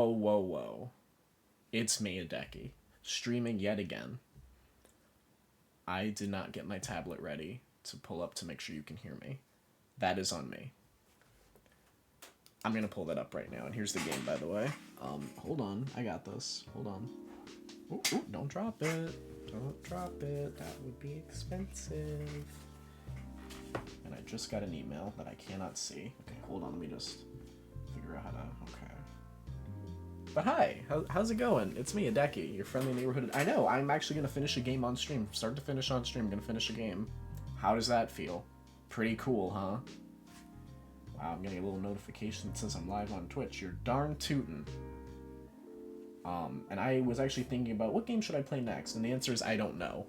Whoa, whoa, whoa. It's me, Hideki, streaming yet again. I did not get my tablet ready to pull up to make sure you can hear me. That is on me. I'm gonna pull that up right now, and here's the game, by the way. Hold on, I got this. Hold on. Ooh, ooh, don't drop it. Don't drop it. That would be expensive. And I just got an email that I cannot see. Okay, hold on, let me just figure out how to... Okay. But hi, how's it going? It's me, Hideki, your friendly neighborhood... I know, I'm actually going to finish a game on stream. Start to finish on stream, I'm going to finish a game. How does that feel? Pretty cool, huh? Wow, I'm getting a little notification that says I'm live on Twitch. You're darn tootin'. And I was actually thinking about what game should I play next, and the answer is I don't know.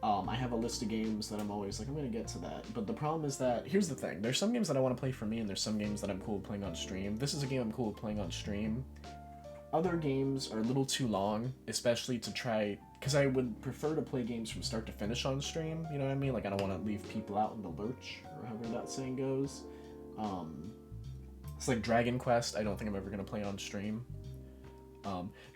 I have a list of games that I'm always like, I'm gonna get to that. But the problem is that, here's the thing, there's some games that I want to play for me, and there's some games that I'm cool with playing on stream. This is a game I'm cool with playing on stream. Other games are a little too long, especially to try, because I would prefer to play games from start to finish on stream, you know what I mean? Like, I don't want to leave people out in the lurch, or however that saying goes. It's like Dragon Quest, I don't think I'm ever gonna play on stream.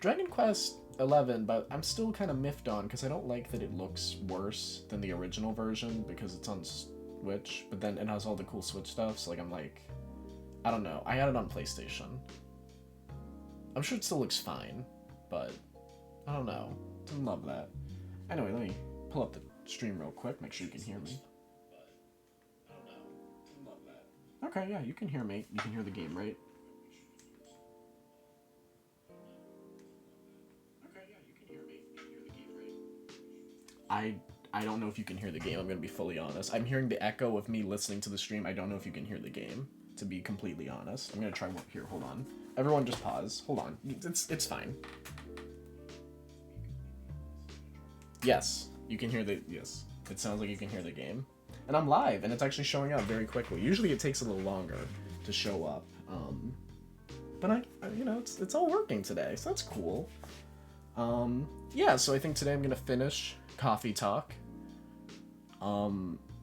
Dragon Quest 11, but I'm still kind of miffed on because I don't like that it looks worse than the original version because it's on Switch, but then it has all the cool Switch stuff, so like I'm like, I don't know. I had it on PlayStation. I'm sure it still looks fine, but I don't know. Didn't love that. Anyway, let me pull up the stream real quick, make sure you can hear me. Okay, yeah, you can hear me. You can hear the game, right? I don't know if you can hear the game, I'm going to be fully honest. I'm hearing the echo of me listening to the stream. I don't know if you can hear the game, to be completely honest. I'm going to try one here. Hold on. Everyone just pause. Hold on. It's fine. Yes, you can hear the... Yes, it sounds like you can hear the game. And I'm live, and it's actually showing up very quickly. Usually it takes a little longer to show up. But I you know, it's all working today, so that's cool. Yeah, so I think today I'm going to finish Coffee Talk.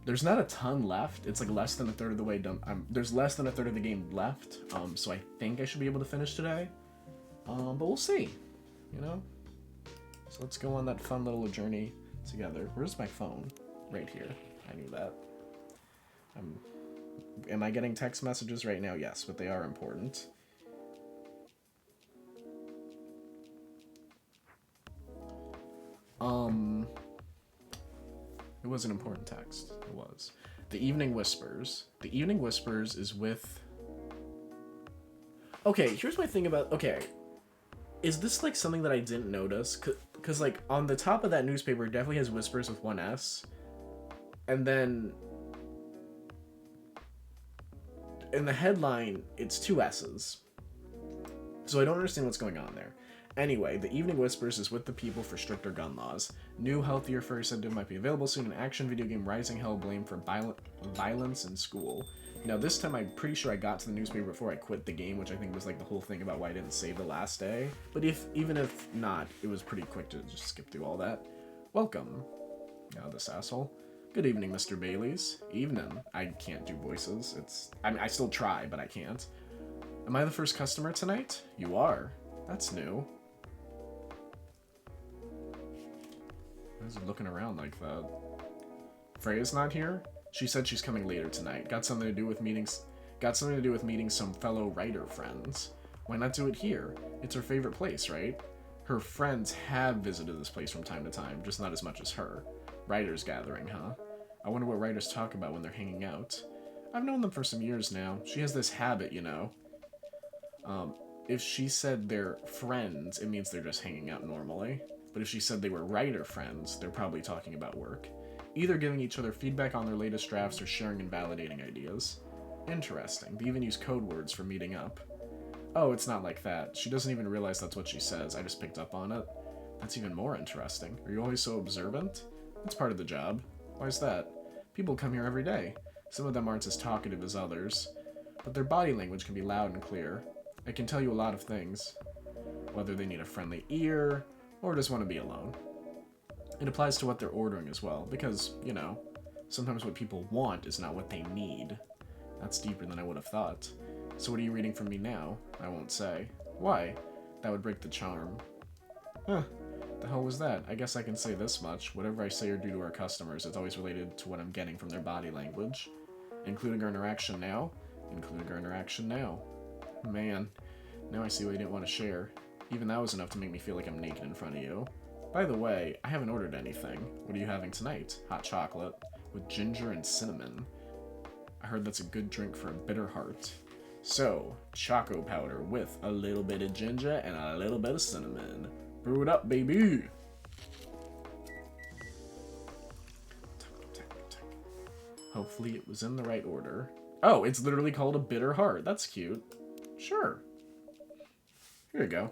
There's not a ton left. It's like less than a third of the way done. There's less than a third of the game left. So I think I should be able to finish today. But we'll see, you know? So let's go on that fun little journey together. Where's my phone? Right here. I knew that. Am I getting text messages right now? Yes, but they are important. It was an important text. It was. The Evening Whispers. The Evening Whispers is with... Okay, here's my thing about... Okay. Is this, like, something that I didn't notice? Because, like, on the top of that newspaper, it definitely has Whispers with one S. And then... in the headline, it's two S's. So I don't understand what's going on there. Anyway, The Evening Whispers is with the people for stricter gun laws. New, healthier furry incentive might be available soon. An action video game rising hell blamed for violence in school. Now, this time I'm pretty sure I got to the newspaper before I quit the game, which I think was like the whole thing about why I didn't save the last day. But even if not, it was pretty quick to just skip through all that. Welcome. Oh, this asshole. Good evening, Mr. Baileys. Evening. I can't do voices. I mean, I still try, but I can't. Am I the first customer tonight? You are. That's new. Why is he looking around like that? Freya's not here? She said she's coming later tonight. Got something to do with meeting some fellow writer friends. Why not do it here? It's her favorite place, right? Her friends have visited this place from time to time, just not as much as her. Writers gathering, huh? I wonder what writers talk about when they're hanging out. I've known them for some years now. She has this habit, you know. If she said they're friends, it means they're just hanging out normally. But if she said they were writer friends, they're probably talking about work. Either giving each other feedback on their latest drafts or sharing and validating ideas. Interesting. They even use code words for meeting up. Oh, it's not like that. She doesn't even realize that's what she says. I just picked up on it. That's even more interesting. Are you always so observant? That's part of the job. Why's that? People come here every day. Some of them aren't as talkative as others, but their body language can be loud and clear. I can tell you a lot of things. Whether they need a friendly ear, or just want to be alone. It applies to what they're ordering as well, because, you know, sometimes what people want is not what they need. That's deeper than I would have thought. So what are you reading from me now? I won't say. Why? That would break the charm. Huh. The hell was that? I guess I can say this much. Whatever I say or do to our customers, it's always related to what I'm getting from their body language. Including our interaction now? Including our interaction now. Man, now I see what you didn't want to share. Even that was enough to make me feel like I'm naked in front of you. By the way, I haven't ordered anything. What are you having tonight? Hot chocolate. With ginger and cinnamon. I heard that's a good drink for a bitter heart. So, choco powder with a little bit of ginger and a little bit of cinnamon. Brew it up, baby! Hopefully it was in the right order. Oh, it's literally called a bitter heart. That's cute. Sure. Here you go.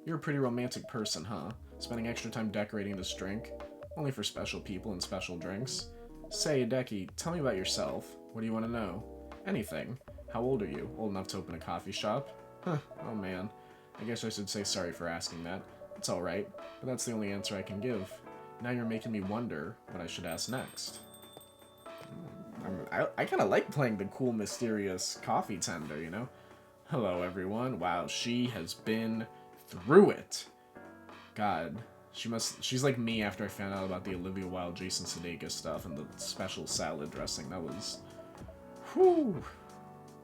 You're a pretty romantic person, huh? Spending extra time decorating this drink? Only for special people and special drinks? Say, Hideki, tell me about yourself. What do you want to know? Anything. How old are you? Old enough to open a coffee shop? Huh, oh man. I guess I should say sorry for asking that. It's alright, but that's the only answer I can give. Now you're making me wonder what I should ask next. I kind of like playing the cool, mysterious coffee tender, you know? Hello, everyone. Wow, she has been through it. God, she's like me after I found out about the Olivia Wilde, Jason Sudeikis stuff and the special salad dressing. That was, whew.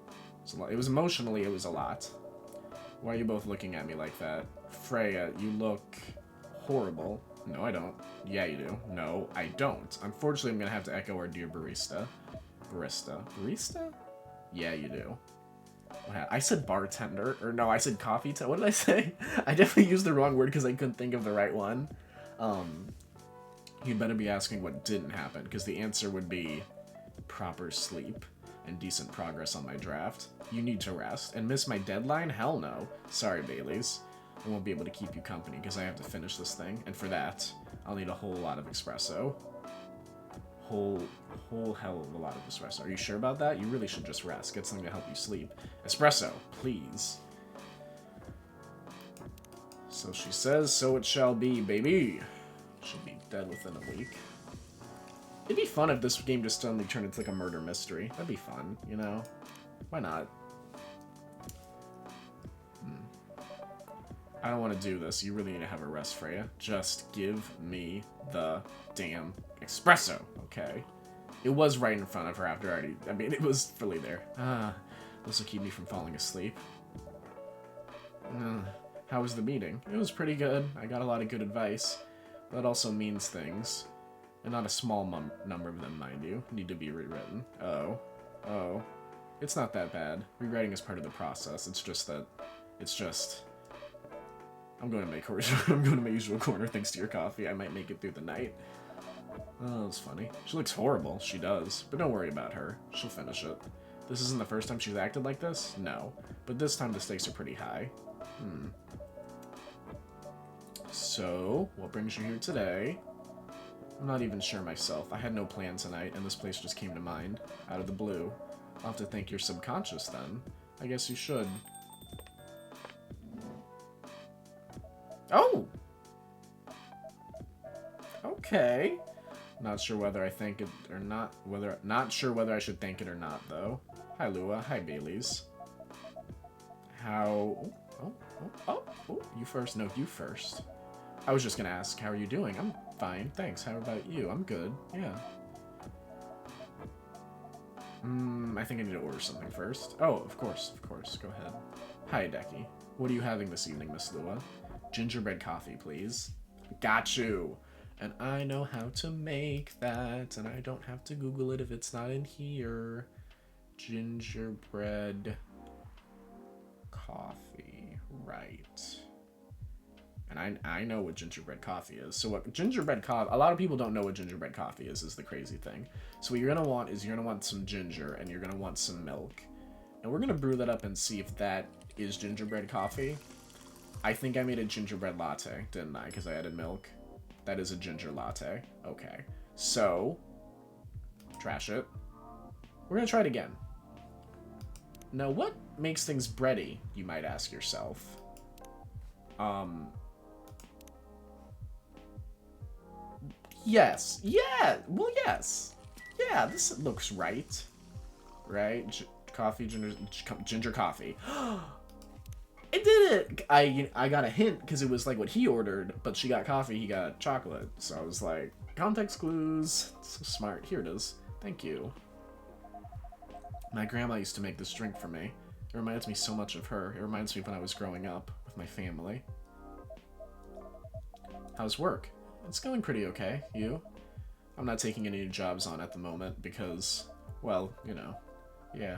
It was a lot. It was emotionally, it was a lot. Why are you both looking at me like that? Freya, you look horrible. No, I don't. Yeah, you do. No, I don't. Unfortunately, I'm gonna have to echo our dear barista. Barista? Yeah, you do. I said bartender, or no, I said coffee. What did I say? I definitely used the wrong word because I couldn't think of the right one. You'd better be asking what didn't happen, because the answer would be proper sleep and decent progress on my draft. You need to rest. And miss my deadline? Hell no. Sorry, Baileys. I won't be able to keep you company because I have to finish this thing, and for that, I'll need a whole lot of espresso. Whole hell of a lot of espresso. Are you sure about that? You really should just rest. Get something to help you sleep. Espresso, please. So she says, so it shall be, baby. She'll be dead within a week. It'd be fun if this game just suddenly turned into like a murder mystery. That'd be fun, you know? Why not? I don't want to do this. You really need to have a rest, Freya. Just give me the damn espresso, okay? It was right in front of her after already. I mean, it was fully there. This will keep me from falling asleep. How was the meeting? It was pretty good. I got a lot of good advice. That also means things. And not a small number of them, mind you, need to be rewritten. Oh. It's not that bad. Rewriting is part of the process. It's just that... I'm going to my usual corner thanks to your coffee. I might make it through the night. Oh, that's funny. She looks horrible. She does. But don't worry about her. She'll finish it. This isn't the first time she's acted like this? No. But this time the stakes are pretty high. So, what brings you here today? I'm not even sure myself. I had no plan tonight, and this place just came to mind. Out of the blue. I'll have to thank your subconscious, then. I guess you should. Oh! Okay. Not sure whether I thank it or not. Not sure whether I should thank it or not, though. Hi, Lua. Hi, Baileys. How... Oh, you first. No, you first. I was just gonna ask, how are you doing? I'm fine, thanks. How about you? I'm good, yeah. I think I need to order something first. Oh, of course. Go ahead. Hi, Hideki. What are you having this evening, Miss Lua? Gingerbread coffee, please. Got you. And I know how to make that, and I don't have to Google it if it's not in here. Gingerbread coffee, right. And I know what gingerbread coffee is. So what gingerbread coffee, a lot of people don't know what gingerbread coffee is the crazy thing. So what you're gonna want is you're gonna want some ginger and you're gonna want some milk. And we're gonna brew that up and see if that is gingerbread coffee. I think I made a gingerbread latte, didn't I? Because I added milk. That is a ginger latte. Okay. So, trash it. We're gonna try it again. Now, what makes things bready, you might ask yourself? Yes. Yeah. Well, yes. Yeah, this looks right. right? Coffee, ginger coffee. I did it! I got a hint because it was like what he ordered, but she got coffee, he got chocolate. So I was like, context clues. So smart. Here it is. Thank you. My grandma used to make this drink for me. It reminds me so much of her. It reminds me of when I was growing up with my family. How's work? It's going pretty okay. You? I'm not taking any new jobs on at the moment because, well, you know. Yeah,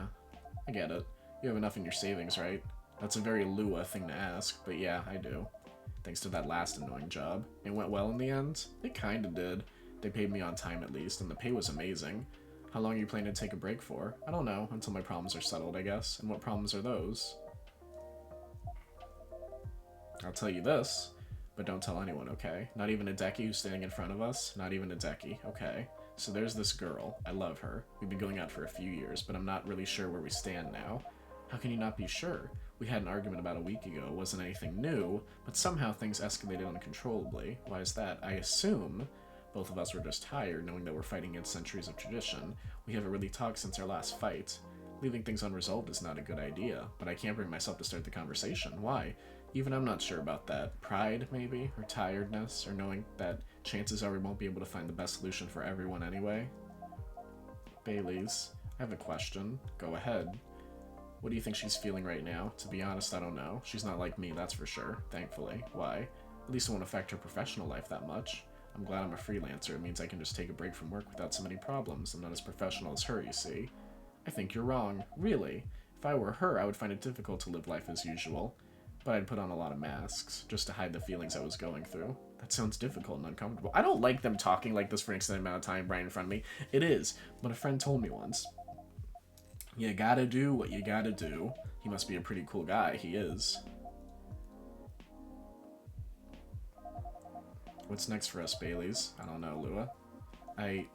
I get it. You have enough in your savings, right? That's a very Lua thing to ask, but yeah, I do. Thanks to that last annoying job. It went well in the end? It kinda did. They paid me on time at least, and the pay was amazing. How long are you planning to take a break for? I don't know, until my problems are settled, I guess. And what problems are those? I'll tell you this, but don't tell anyone, okay? Not even Hideki who's standing in front of us? Not even Hideki, okay. So there's this girl. I love her. We've been going out for a few years, but I'm not really sure where we stand now. How can you not be sure? We had an argument about a week ago. It wasn't anything new, but somehow things escalated uncontrollably. Why is that? I assume both of us were just tired, knowing that we're fighting against centuries of tradition. We haven't really talked since our last fight. Leaving things unresolved is not a good idea, but I can't bring myself to start the conversation. Why? Even I'm not sure about that. Pride, maybe? Or tiredness? Or knowing that chances are we won't be able to find the best solution for everyone anyway? Bailey's, I have a question. Go ahead. What do you think she's feeling right now? To be honest, I don't know. She's not like me, that's for sure, thankfully. Why? At least it won't affect her professional life that much. I'm glad I'm a freelancer. It means I can just take a break from work without so many problems. I'm not as professional as her, you see. I think you're wrong. Really. If I were her, I would find it difficult to live life as usual. But I'd put on a lot of masks, just to hide the feelings I was going through. That sounds difficult and uncomfortable. I don't like them talking like this for an extended amount of time right in front of me. It is, but a friend told me once. You gotta do what you gotta do. He must be a pretty cool guy. He is. What's next for us, Baileys? I don't know, Lua. I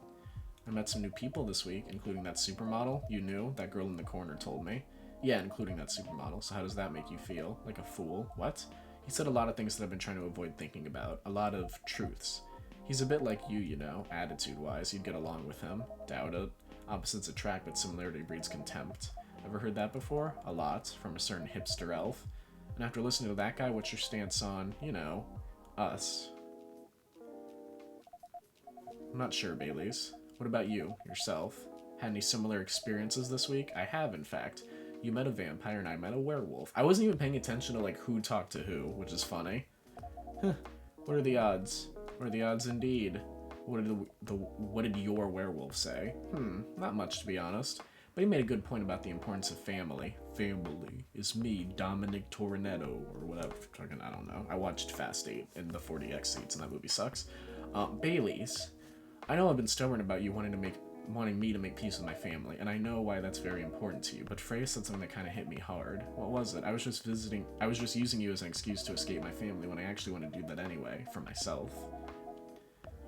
met some new people this week, including that supermodel. You knew? That girl in the corner told me. Yeah, including that supermodel. So how does that make you feel? Like a fool? What? He said a lot of things that I've been trying to avoid thinking about. A lot of truths. He's a bit like you know, attitude-wise. You'd get along with him. Doubt it. Opposites attract, but similarity breeds contempt. Ever heard that before? A lot, from a certain hipster elf. And after listening to that guy, what's your stance on, you know, us? I'm not sure, Baileys. What about you, yourself? Had any similar experiences this week? I have, in fact. You met a vampire and I met a werewolf. I wasn't even paying attention to, like, who talked to who, which is funny. Huh. What are the odds? What are the odds indeed? What did your werewolf say? Not much, to be honest. But he made a good point about the importance of family. Family is me, Dominic Torinetto, or whatever. I don't know. I watched Fast 8 in the 40X seats, and that movie sucks. Baileys, I know I've been stubborn about you wanting me to make peace with my family, and I know why that's very important to you, but Freya said something that kind of hit me hard. What was it? I was just using you as an excuse to escape my family when I actually want to do that anyway, for myself.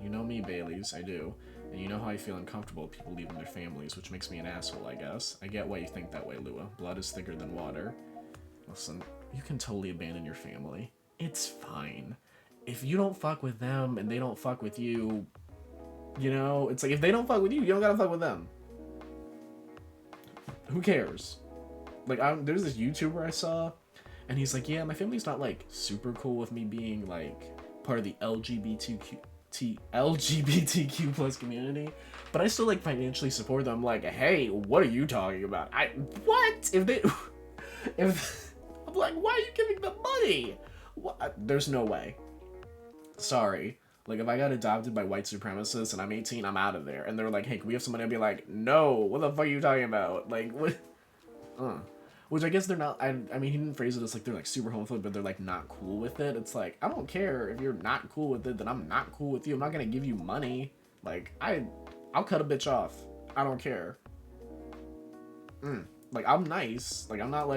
You know me, Baileys, I do. And you know how I feel uncomfortable with people leaving their families, which makes me an asshole, I guess. I get why you think that way, Lua. Blood is thicker than water. Listen, you can totally abandon your family. It's fine. If you don't fuck with them and they don't fuck with you, you know, it's like if they don't fuck with you, you don't gotta fuck with them. Who cares? Like, there's this YouTuber I saw, and he's like, yeah, my family's not, like, super cool with me being, like, part of the LGBTQ plus community, but I still, like, financially support them. I'm like, hey, what are you talking about? What? I'm like, why are you giving them money? What? There's no way. Sorry. Like, if I got adopted by white supremacists and I'm 18, I'm out of there. And they're like, hey, can we have some money? I'd be like, no, what the fuck are you talking about? Like, what? Which I guess they're not, I mean, he didn't phrase it as like they're like super homophobic, but they're like not cool with it. It's like, I don't care if you're not cool with it, then I'm not cool with you. I'm not gonna give you money. Like, I'll cut a bitch off. I don't care. Like, I'm nice. Like, I'm not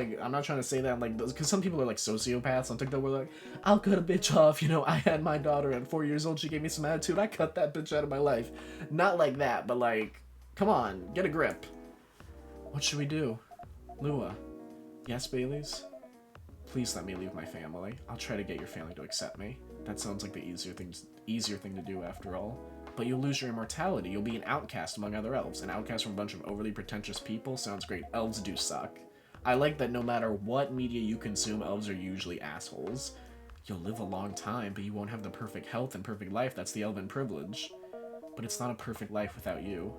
trying to say that, like, because some people are, like, sociopaths on TikTok. We're like, I'll cut a bitch off. You know, I had my daughter at 4 years old. She gave me some attitude. I cut that bitch out of my life. Not like that, but, like, come on. Get a grip. What should we do? Lua. Yes, Baileys? Please let me leave my family. I'll try to get your family to accept me. That sounds like the easier thing to do after all. But you'll lose your immortality. You'll be an outcast among other elves. An outcast from a bunch of overly pretentious people sounds great. Elves do suck. I like that no matter what media you consume, elves are usually assholes. You'll live a long time, but you won't have the perfect health and perfect life. That's the elven privilege. But it's not a perfect life without you.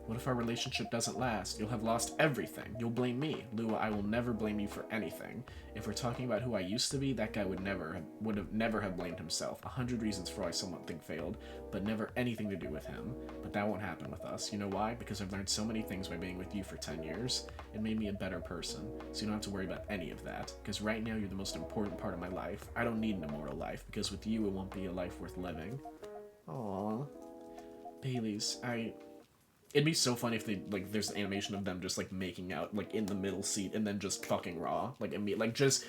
What if our relationship doesn't last? You'll have lost everything. You'll blame me. Lua, I will never blame you for anything. If we're talking about who I used to be, that guy would have never blamed himself. 100 reasons for why something failed, but never anything to do with him. But that won't happen with us. You know why? Because I've learned so many things by being with you for 10 years. It made me a better person, so you don't have to worry about any of that. Because right now, you're the most important part of my life. I don't need an immortal life, because with you, it won't be a life worth living. Aww. Baileys, It'd be so funny if they, like, there's an animation of them just, like, making out, like, in the middle seat and then just fucking raw. Like, just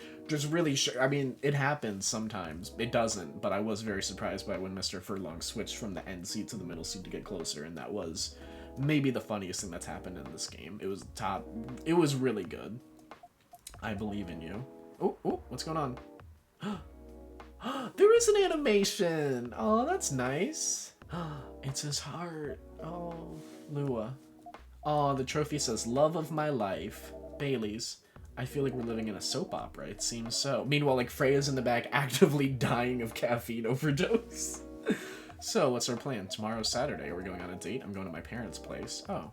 really I mean, it happens sometimes. It doesn't, but I was very surprised by when Mr. Furlong switched from the end seat to the middle seat to get closer, and that was maybe the funniest thing that's happened in this game. It was really good. I believe in you. Oh, what's going on? There is an animation! Oh, that's nice. It's his heart. Oh, Lua. Oh, the trophy says, love of my life. Baileys. I feel like we're living in a soap opera. It seems so. Meanwhile, like, Freya's in the back actively dying of caffeine overdose. So, what's our plan? Tomorrow's Saturday. Are we going on a date? I'm going to my parents' place. Oh.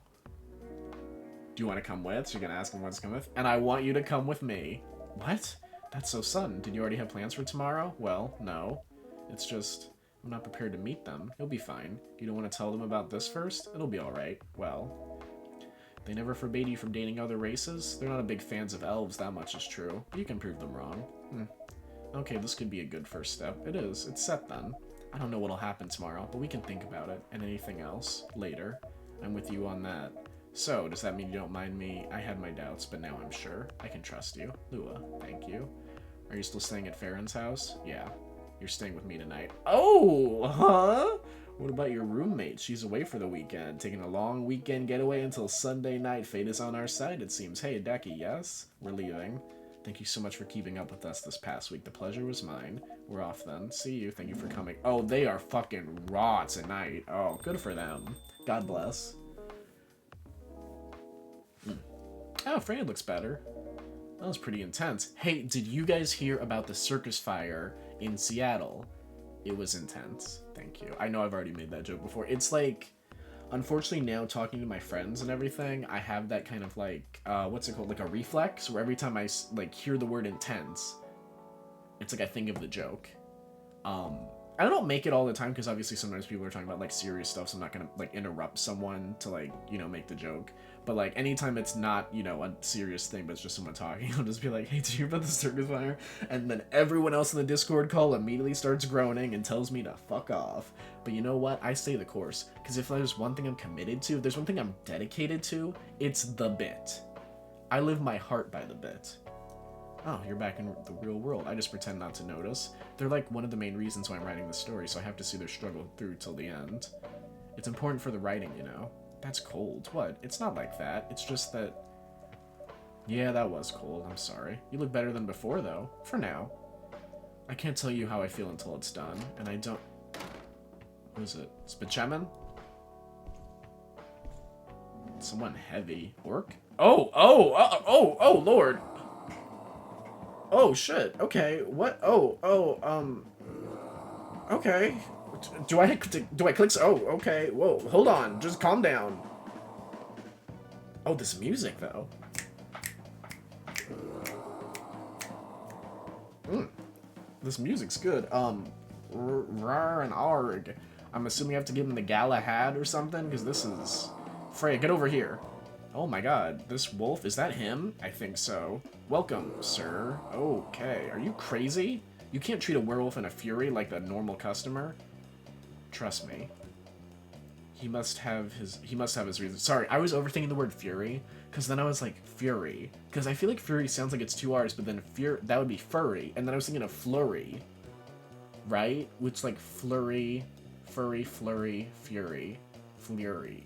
Do you want to come with? So you're going to ask him what to come with? And I want you to come with me. What? That's so sudden. Did you already have plans for tomorrow? Well, no. It's just... I'm not prepared to meet them. You'll be fine. You don't want to tell them about this first? It'll be alright. Well, they never forbade you from dating other races? They're not a big fans of elves, that much is true. You can prove them wrong. Okay, this could be a good first step. It is. It's set then. I don't know what'll happen tomorrow, but we can think about it. And anything else later. I'm with you on that. So, does that mean you don't mind me? I had my doubts, but now I'm sure. I can trust you. Lua, thank you. Are you still staying at Farron's house? Yeah. You're staying with me tonight. Oh, huh? What about your roommate? She's away for the weekend, taking a long weekend getaway until Sunday night. Fate is on our side, it seems. Hey, Decky, yes? We're leaving. Thank you so much for keeping up with us this past week. The pleasure was mine. We're off then. See you. Thank you for coming. Oh, they are fucking raw tonight. Oh, good for them. God bless. Oh, Freya looks better. That was pretty intense. Hey, did you guys hear about the circus fire in Seattle? It was intense. Thank you. I know I've already made that joke before. It's like, unfortunately now talking to my friends and everything, I have that kind of like, what's it called? Like a reflex where every time I like hear the word intense, it's like I think of the joke. I don't make it all the time because obviously sometimes people are talking about like serious stuff, so I'm not gonna like interrupt someone to like, you know, make the joke. But like anytime it's not, you know, a serious thing, but it's just someone talking, I'll just be like, hey, did you hear about the circus fire? And then everyone else in the Discord call immediately starts groaning and tells me to fuck off. But you know what? I stay the course. Because if there's one thing I'm committed to, if there's one thing I'm dedicated to, it's the bit. I live my heart by the bit. Oh, you're back in the real world. I just pretend not to notice. They're like one of the main reasons why I'm writing the story, so I have to see their struggle through till the end. It's important for the writing, you know. That's cold. What? It's not like that. It's just that... Yeah, that was cold. I'm sorry. You look better than before, though. For now. I can't tell you how I feel until it's done, and I don't... What is it? Spachemin? Someone heavy. Orc? Oh, Lord! Oh, shit. Okay. What? Okay. Do I click? Oh, okay. Whoa. Hold on. Just calm down. Oh, this music, though. This music's good. Rar and Arg. I'm assuming I have to give him the Galahad or something, because this is... Freya, get over here. Oh my god, this wolf, is that him? I think so. Welcome, sir. Okay, are you crazy? You can't treat a werewolf and a fury like a normal customer. Trust me. He must have his reasons. Sorry, I was overthinking the word fury, because then I was like, fury. Because I feel like fury sounds like it's two R's, but then that would be furry. And then I was thinking of flurry. Right? Which like flurry, furry, flurry, fury. Flurry.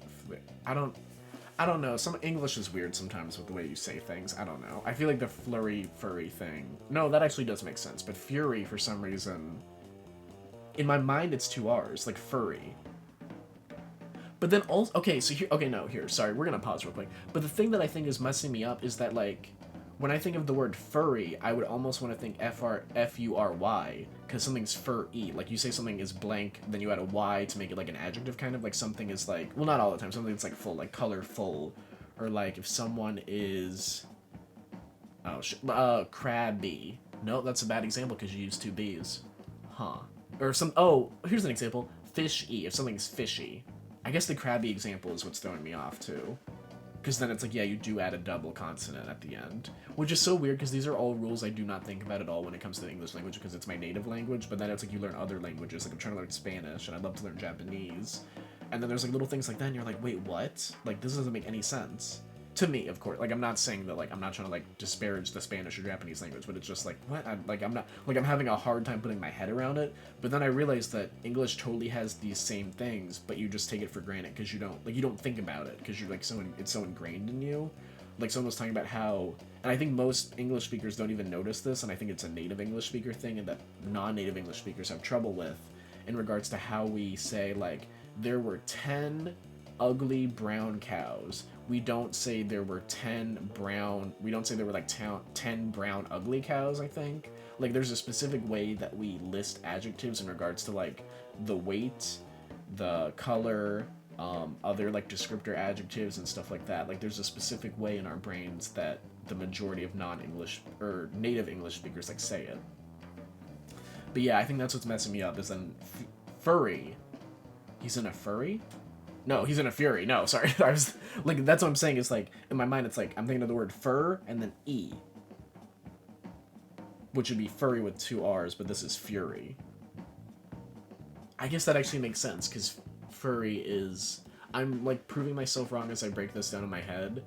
I don't know. Some English is weird sometimes with the way you say things. I don't know. I feel like the flurry, furry thing. No, that actually does make sense. But fury, for some reason, in my mind, it's two R's, like furry. But then also, okay, so here, okay, no, here, sorry, we're gonna pause real quick. But the thing that I think is messing me up is that, like, when I think of the word furry, I would almost want to think Fury, because something's fur-y. Like, you say something is blank, then you add a Y to make it like an adjective, kind of, like something is like, well, not all the time, something that's like full, like colorful, or like if someone is, crabby. No, that's a bad example because you use two B's. Huh. Or here's an example, fish-y, if something's fishy. I guess the crabby example is what's throwing me off, too. Because then it's like, yeah, you do add a double consonant at the end. Which is so weird, because these are all rules I do not think about at all when it comes to the English language, because it's my native language, but then it's like you learn other languages, like I'm trying to learn Spanish, and I'd love to learn Japanese. And then there's like little things like that, and you're like, wait, what? Like, this doesn't make any sense. To me, of course. Like, I'm not saying that, like, I'm not trying to, like, disparage the Spanish or Japanese language, but it's just like, what? I'm having a hard time putting my head around it. But then I realized that English totally has these same things, but you just take it for granted because you don't think about it because you're, like, it's so ingrained in you. Like, someone was talking about how, and I think most English speakers don't even notice this, and I think it's a native English speaker thing, and that non-native English speakers have trouble with, in regards to how we say, like, there were 10 ugly brown cows. We don't say there were 10 brown, we don't say there were like 10 brown ugly cows, I think. Like, there's a specific way that we list adjectives in regards to, like, the weight, the color, other, like, descriptor adjectives and stuff like that. Like, there's a specific way in our brains that the majority of non-English, or native English speakers, like, say it. But yeah, I think that's what's messing me up, is then furry. He's in a furry? No, he's in a fury. No, sorry. I was like, that's what I'm saying. Is like, in my mind, it's like I'm thinking of the word fur and then E, which would be furry with two R's, but this is fury. I guess that actually makes sense because furry is. I'm like proving myself wrong as I break this down in my head.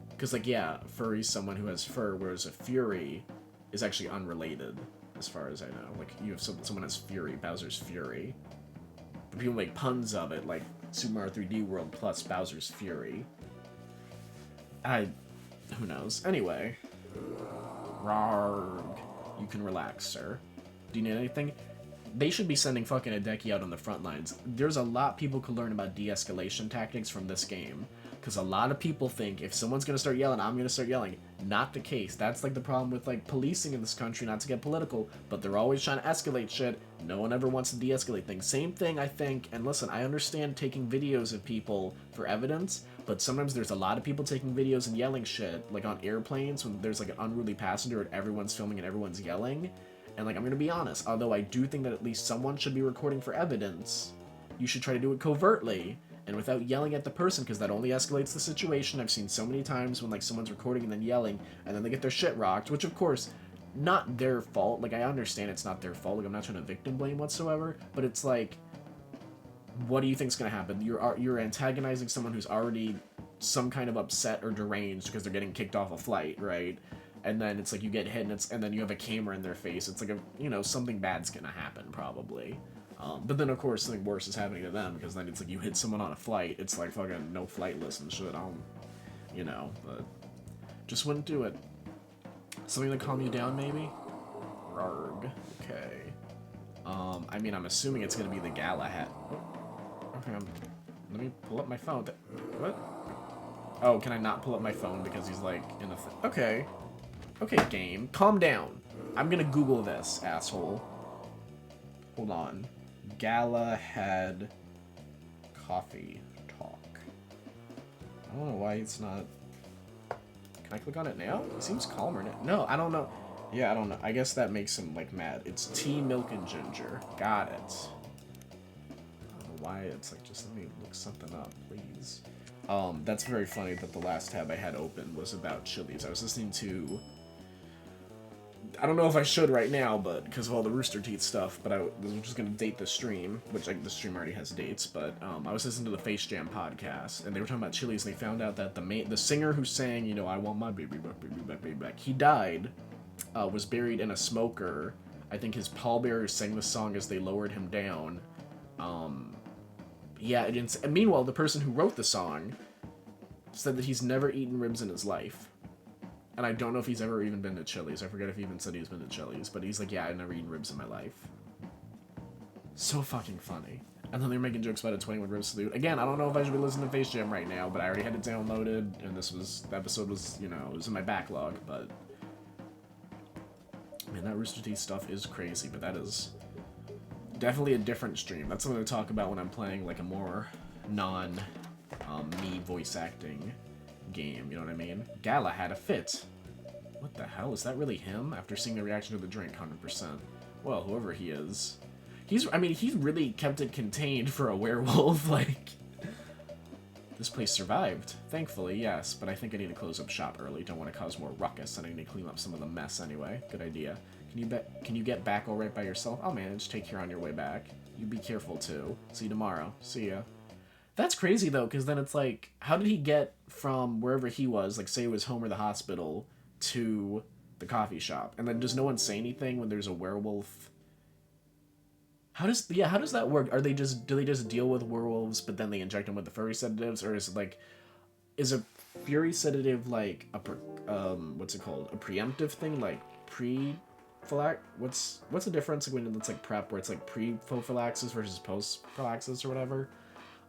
Because, like, yeah, furry's someone who has fur, whereas a fury is actually unrelated, as far as I know. Like, you have someone has fury, Bowser's Fury. But people make puns of it, like Super Mario 3D World plus Bowser's Fury. Who knows? Anyway. Rarg. You can relax, sir. Do you need anything? They should be sending fucking Hideki out on the front lines. There's a lot people could learn about de-escalation tactics from this game. Because a lot of people think if someone's going to start yelling, I'm going to start yelling. Not the case. That's like the problem with like policing in this country, not to get political, but they're always trying to escalate shit. No one ever wants to de-escalate things. Same thing, I think, and listen, I understand taking videos of people for evidence, but sometimes there's a lot of people taking videos and yelling shit, like on airplanes when there's like an unruly passenger and everyone's filming and everyone's yelling. And like, I'm going to be honest, although I do think that at least someone should be recording for evidence, you should try to do it covertly and without yelling at the person, because that only escalates the situation. I've seen so many times when like someone's recording and then yelling and then they get their shit rocked, which of course, not their fault. Like, I understand it's not their fault. Like, I'm not trying to victim blame whatsoever, but it's like, what do you think's going to happen? You're antagonizing someone who's already some kind of upset or deranged because they're getting kicked off a flight, right? And then it's like you get hit and then you have a camera in their face. It's like something bad's gonna happen probably. But then of course something worse is happening to them because then it's like you hit someone on a flight. It's like fucking no flight list and shit. But just wouldn't do it. Something to calm you down maybe? Rarg. Okay. I mean, I'm assuming it's gonna be the Galahad. Okay, let me pull up my phone. What? Oh, can I not pull up my phone because he's like in the okay. Okay, game. Calm down. I'm gonna Google this, asshole. Hold on. Galahad coffee talk. I don't know why it's not... Can I click on it now? It seems calmer now. No, I don't know. Yeah, I don't know. I guess that makes him, like, mad. It's tea, milk, and ginger. Got it. I don't know why it's like, just let me look something up, please. That's very funny that the last tab I had open was about Chili's. I was listening to... I don't know if I should right now, but because of all the Rooster Teeth stuff, but I was just going to date the stream, which the stream already has dates, but I was listening to the Face Jam podcast, and they were talking about Chili's, and they found out that the singer who sang, I want my baby back, baby back, baby back, he died, was buried in a smoker. I think his pallbearers sang the song as they lowered him down. Yeah, and meanwhile, the person who wrote the song said that he's never eaten ribs in his life. And I don't know if he's ever even been to Chili's. I forget if he even said he's been to Chili's. But he's like, yeah, I've never eaten ribs in my life. So fucking funny. And then they're making jokes about a 21 rib salute. Again, I don't know if I should be listening to Face Jam right now, but I already had it downloaded. And the episode was, you know, it was in my backlog. But, man, that Rooster Teeth stuff is crazy. But that is definitely a different stream. That's something to talk about when I'm playing, like, a more me voice acting game, you know what I mean? Gala had a fit. What the hell? Is that really him? After seeing the reaction to the drink, 100%. Well, whoever he is. He's really kept it contained for a werewolf, like... This place survived. Thankfully, yes, but I think I need to close up shop early. Don't want to cause more ruckus, and I need to clean up some of the mess anyway. Good idea. Can you get back all right by yourself? I'll manage. Take care on your way back. You be careful, too. See you tomorrow. See ya. That's crazy, though, because then it's like, how did he get from wherever he was, like, say it was home or the hospital, to the coffee shop? And then does no one say anything when there's a werewolf? How does that work? Do they just deal with werewolves, but then they inject them with the furry sedatives? Or is it like, is a fury sedative like what's it called? A preemptive thing? Like what's the difference when it's like prep, where it's like pre-prophylaxis versus post-prophylaxis or whatever?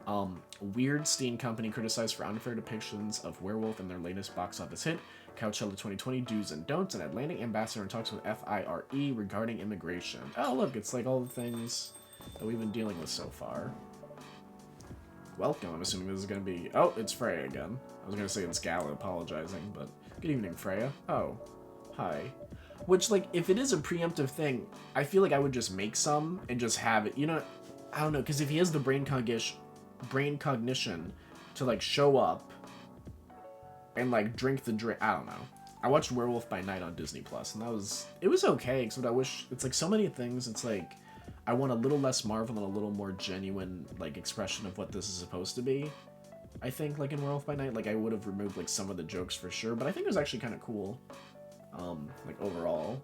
Weirdstein Company criticized for unfair depictions of werewolf in their latest box office hit, Coachella 2020 Do's and Don'ts, and Atlantic ambassador in talks with FIRE regarding immigration. Oh, look, it's like all the things that we've been dealing with so far. Welcome, I'm assuming this is going to be... Oh, it's Freya again. I was going to say it's Gala apologizing, but... Good evening, Freya. Oh, hi. Which, like, if it is a preemptive thing, I feel like I would just make some and just have it. You know, I don't know, because if he has the brain cognition to, like, show up and, like, drink the drink. I don't know. I watched Werewolf by Night on Disney Plus, and it was okay, except I wish, it's like so many things, it's like, I want a little less Marvel and a little more genuine, like, expression of what this is supposed to be. I think, like, in Werewolf by Night, like, I would have removed, like, some of the jokes for sure, but I think it was actually kind of cool, like, overall.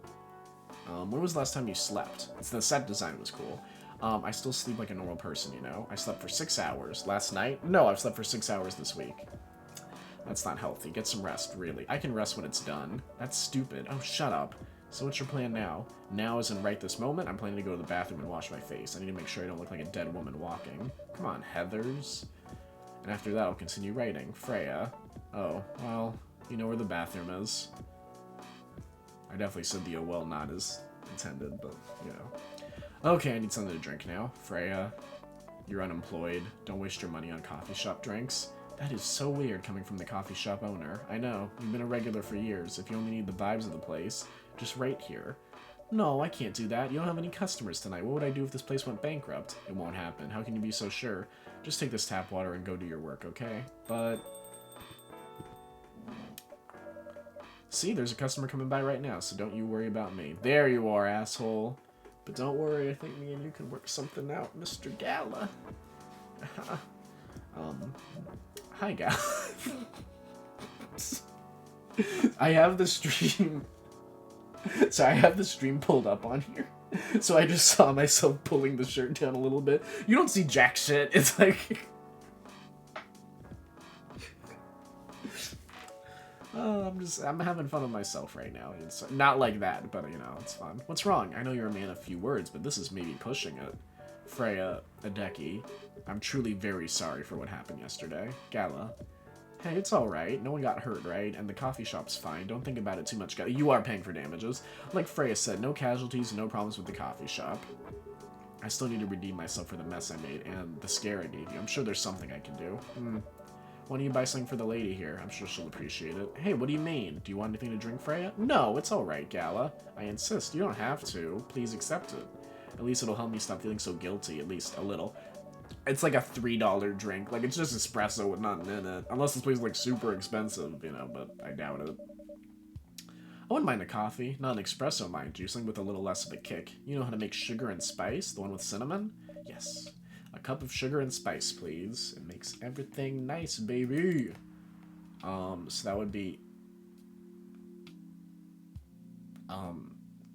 When was the last time you slept? The set design was cool. I still sleep like a normal person, you know? I slept for 6 hours. Last night? No, I've slept for 6 hours this week. That's not healthy. Get some rest, really. I can rest when it's done. That's stupid. Oh, shut up. So what's your plan now? Now as in right this moment, I'm planning to go to the bathroom and wash my face. I need to make sure I don't look like a dead woman walking. Come on, Heathers. And after that, I'll continue writing. Freya. Oh, well, you know where the bathroom is. I definitely said the well not as intended, but, you know. Okay, I need something to drink now. Freya, you're unemployed. Don't waste your money on coffee shop drinks. That is so weird coming from the coffee shop owner. I know, you've been a regular for years. If you only need the vibes of the place, just right here. No, I can't do that. You don't have any customers tonight. What would I do if this place went bankrupt? It won't happen. How can you be so sure? Just take this tap water and go do your work, okay? But... See, there's a customer coming by right now, so don't you worry about me. There you are, asshole. But don't worry, I think me and you can work something out, Mr. Gala. Hi, Gala. I have the stream... So I have the stream pulled up on here. So I just saw myself pulling the shirt down a little bit. You don't see jack shit. It's like... I'm having fun with myself right now. It's not like that, but, you know, it's fun. What's wrong? I know you're a man of few words, but this is maybe pushing it. Freya Adeki, I'm truly very sorry for what happened yesterday. Gala. Hey, it's alright. No one got hurt, right? And the coffee shop's fine. Don't think about it too much, Gala. You are paying for damages. Like Freya said, no casualties, no problems with the coffee shop. I still need to redeem myself for the mess I made and the scare I gave you. I'm sure there's something I can do. Why don't you buy something for the lady here? I'm sure she'll appreciate it. Hey, what do you mean? Do you want anything to drink, Freya? No, it's alright, Gala. I insist. You don't have to. Please accept it. At least it'll help me stop feeling so guilty, at least a little. It's like a $3 drink. Like, it's just espresso with nothing in it. Unless this place is, like, super expensive, you know, but I doubt it. I wouldn't mind a coffee. Not an espresso, mind you. Something with a little less of a kick. You know how to make sugar and spice? The one with cinnamon? Yes. A cup of sugar and spice, please. It makes everything nice, baby. So that would be...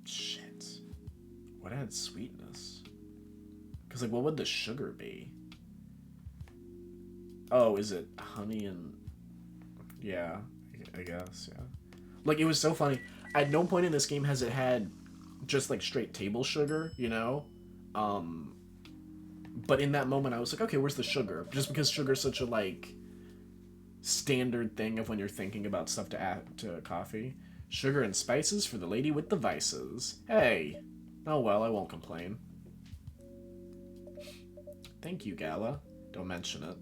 Shit. What adds sweetness? Because, like, what would the sugar be? Oh, is it honey and... Yeah, I guess, yeah. Like, it was so funny. At no point in this game has it had just, like, straight table sugar, you know? Um, but in that moment, I was like, okay, where's the sugar? Just because sugar's such a, like, standard thing of when you're thinking about stuff to add to coffee. Sugar and spices for the lady with the vices. Hey. Oh well, I won't complain. Thank you, Gala. Don't mention it.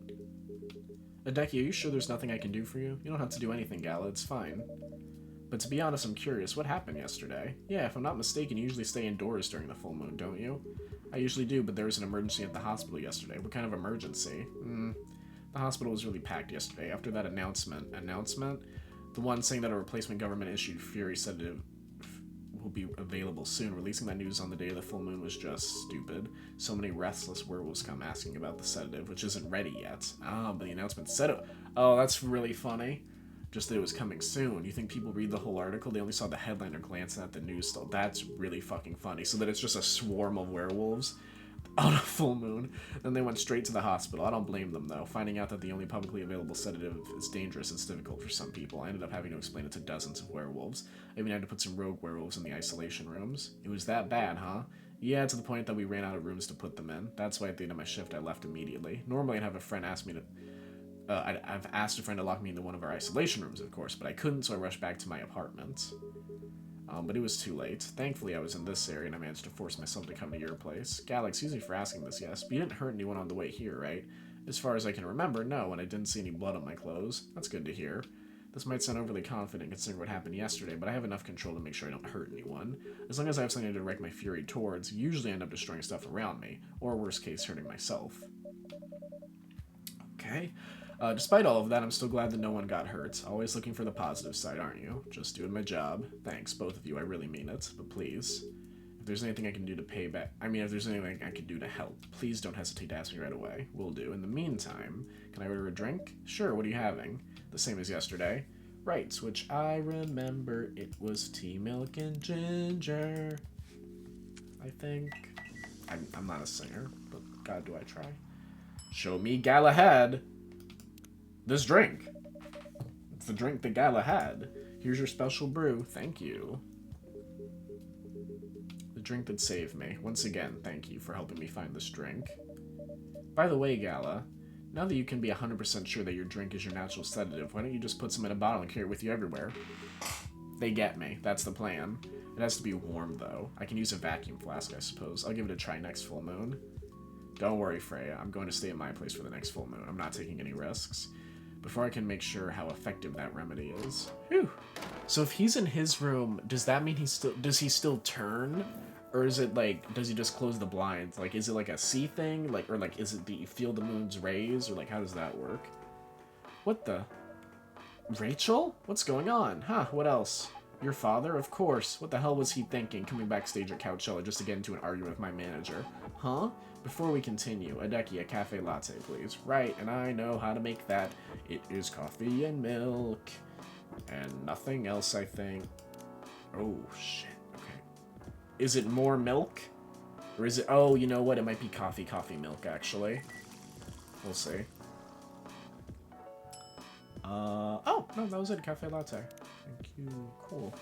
Adeki, are you sure there's nothing I can do for you? You don't have to do anything, Gala. It's fine. But to be honest, I'm curious. What happened yesterday? Yeah, if I'm not mistaken, you usually stay indoors during the full moon, don't you? I usually do, but there was an emergency at the hospital yesterday. What kind of emergency? The hospital was really packed yesterday. After that announcement? The one saying that a replacement government-issued Fury sedative will be available soon. Releasing that news on the day of the full moon was just stupid. So many restless werewolves come asking about the sedative, which isn't ready yet. But the announcement said it. Oh, that's really funny. Just that it was coming soon. You think people read the whole article? They only saw the headline or glancing at the news still. That's really fucking funny. So that it's just a swarm of werewolves on a full moon. Then they went straight to the hospital. I don't blame them, though. Finding out that the only publicly available sedative is dangerous is difficult for some people. I ended up having to explain it to dozens of werewolves. I even had to put some rogue werewolves in the isolation rooms. It was that bad, huh? Yeah, to the point that we ran out of rooms to put them in. That's why at the end of my shift I left immediately. Normally I'd have a friend ask me to... I've asked a friend to lock me into one of our isolation rooms, of course, but I couldn't, so I rushed back to my apartment. But it was too late. Thankfully, I was in this area and I managed to force myself to come to your place. Gal, excuse me for asking this, yes, but you didn't hurt anyone on the way here, right? As far as I can remember, no, and I didn't see any blood on my clothes. That's good to hear. This might sound overly confident considering what happened yesterday, but I have enough control to make sure I don't hurt anyone. As long as I have something to direct my fury towards, usually I end up destroying stuff around me, or worst case, hurting myself. Okay. Despite all of that, I'm still glad that no one got hurt. Always looking for the positive side, aren't you? Just doing my job. Thanks, both of you. I really mean it. But please, if there's anything I can do to pay back... if there's anything I can do to help, please don't hesitate to ask me right away. Will do. In the meantime, can I order a drink? Sure, what are you having? The same as yesterday. Right, which I remember it was tea, milk, and ginger. I think... I'm not a singer, but God, do I try. Show me Galahad. This drink. It's the drink that Gala had. Here's your special brew. Thank you. The drink that saved me. Once again, thank you for helping me find this drink. By the way, Gala, now that you can be 100% sure that your drink is your natural sedative, why don't you just put some in a bottle and carry it with you everywhere? They get me. That's the plan. It has to be warm, though. I can use a vacuum flask, I suppose. I'll give it a try next full moon. Don't worry, Freya. I'm going to stay at my place for the next full moon. I'm not taking any risks. Before I can make sure how effective that remedy is. Whew. So if he's in his room, does that mean does he still turn? Or is it like, does he just close the blinds? Like, is it like a see thing? Like, or like, is it you feel the moon's rays? Or like, how does that work? What the? Rachel? What's going on? Huh, what else? Your father? Of course. What the hell was he thinking coming backstage at Coachella just to get into an argument with my manager? Huh? Before we continue, Adeki, a cafe latte, please. Right, and I know how to make that. It is coffee and milk. And nothing else, I think. Oh, shit. Okay. Is it more milk? Or is it... Oh, you know what? It might be coffee milk, actually. We'll see. Oh, no, that was it. Cafe latte. Thank you. Cool.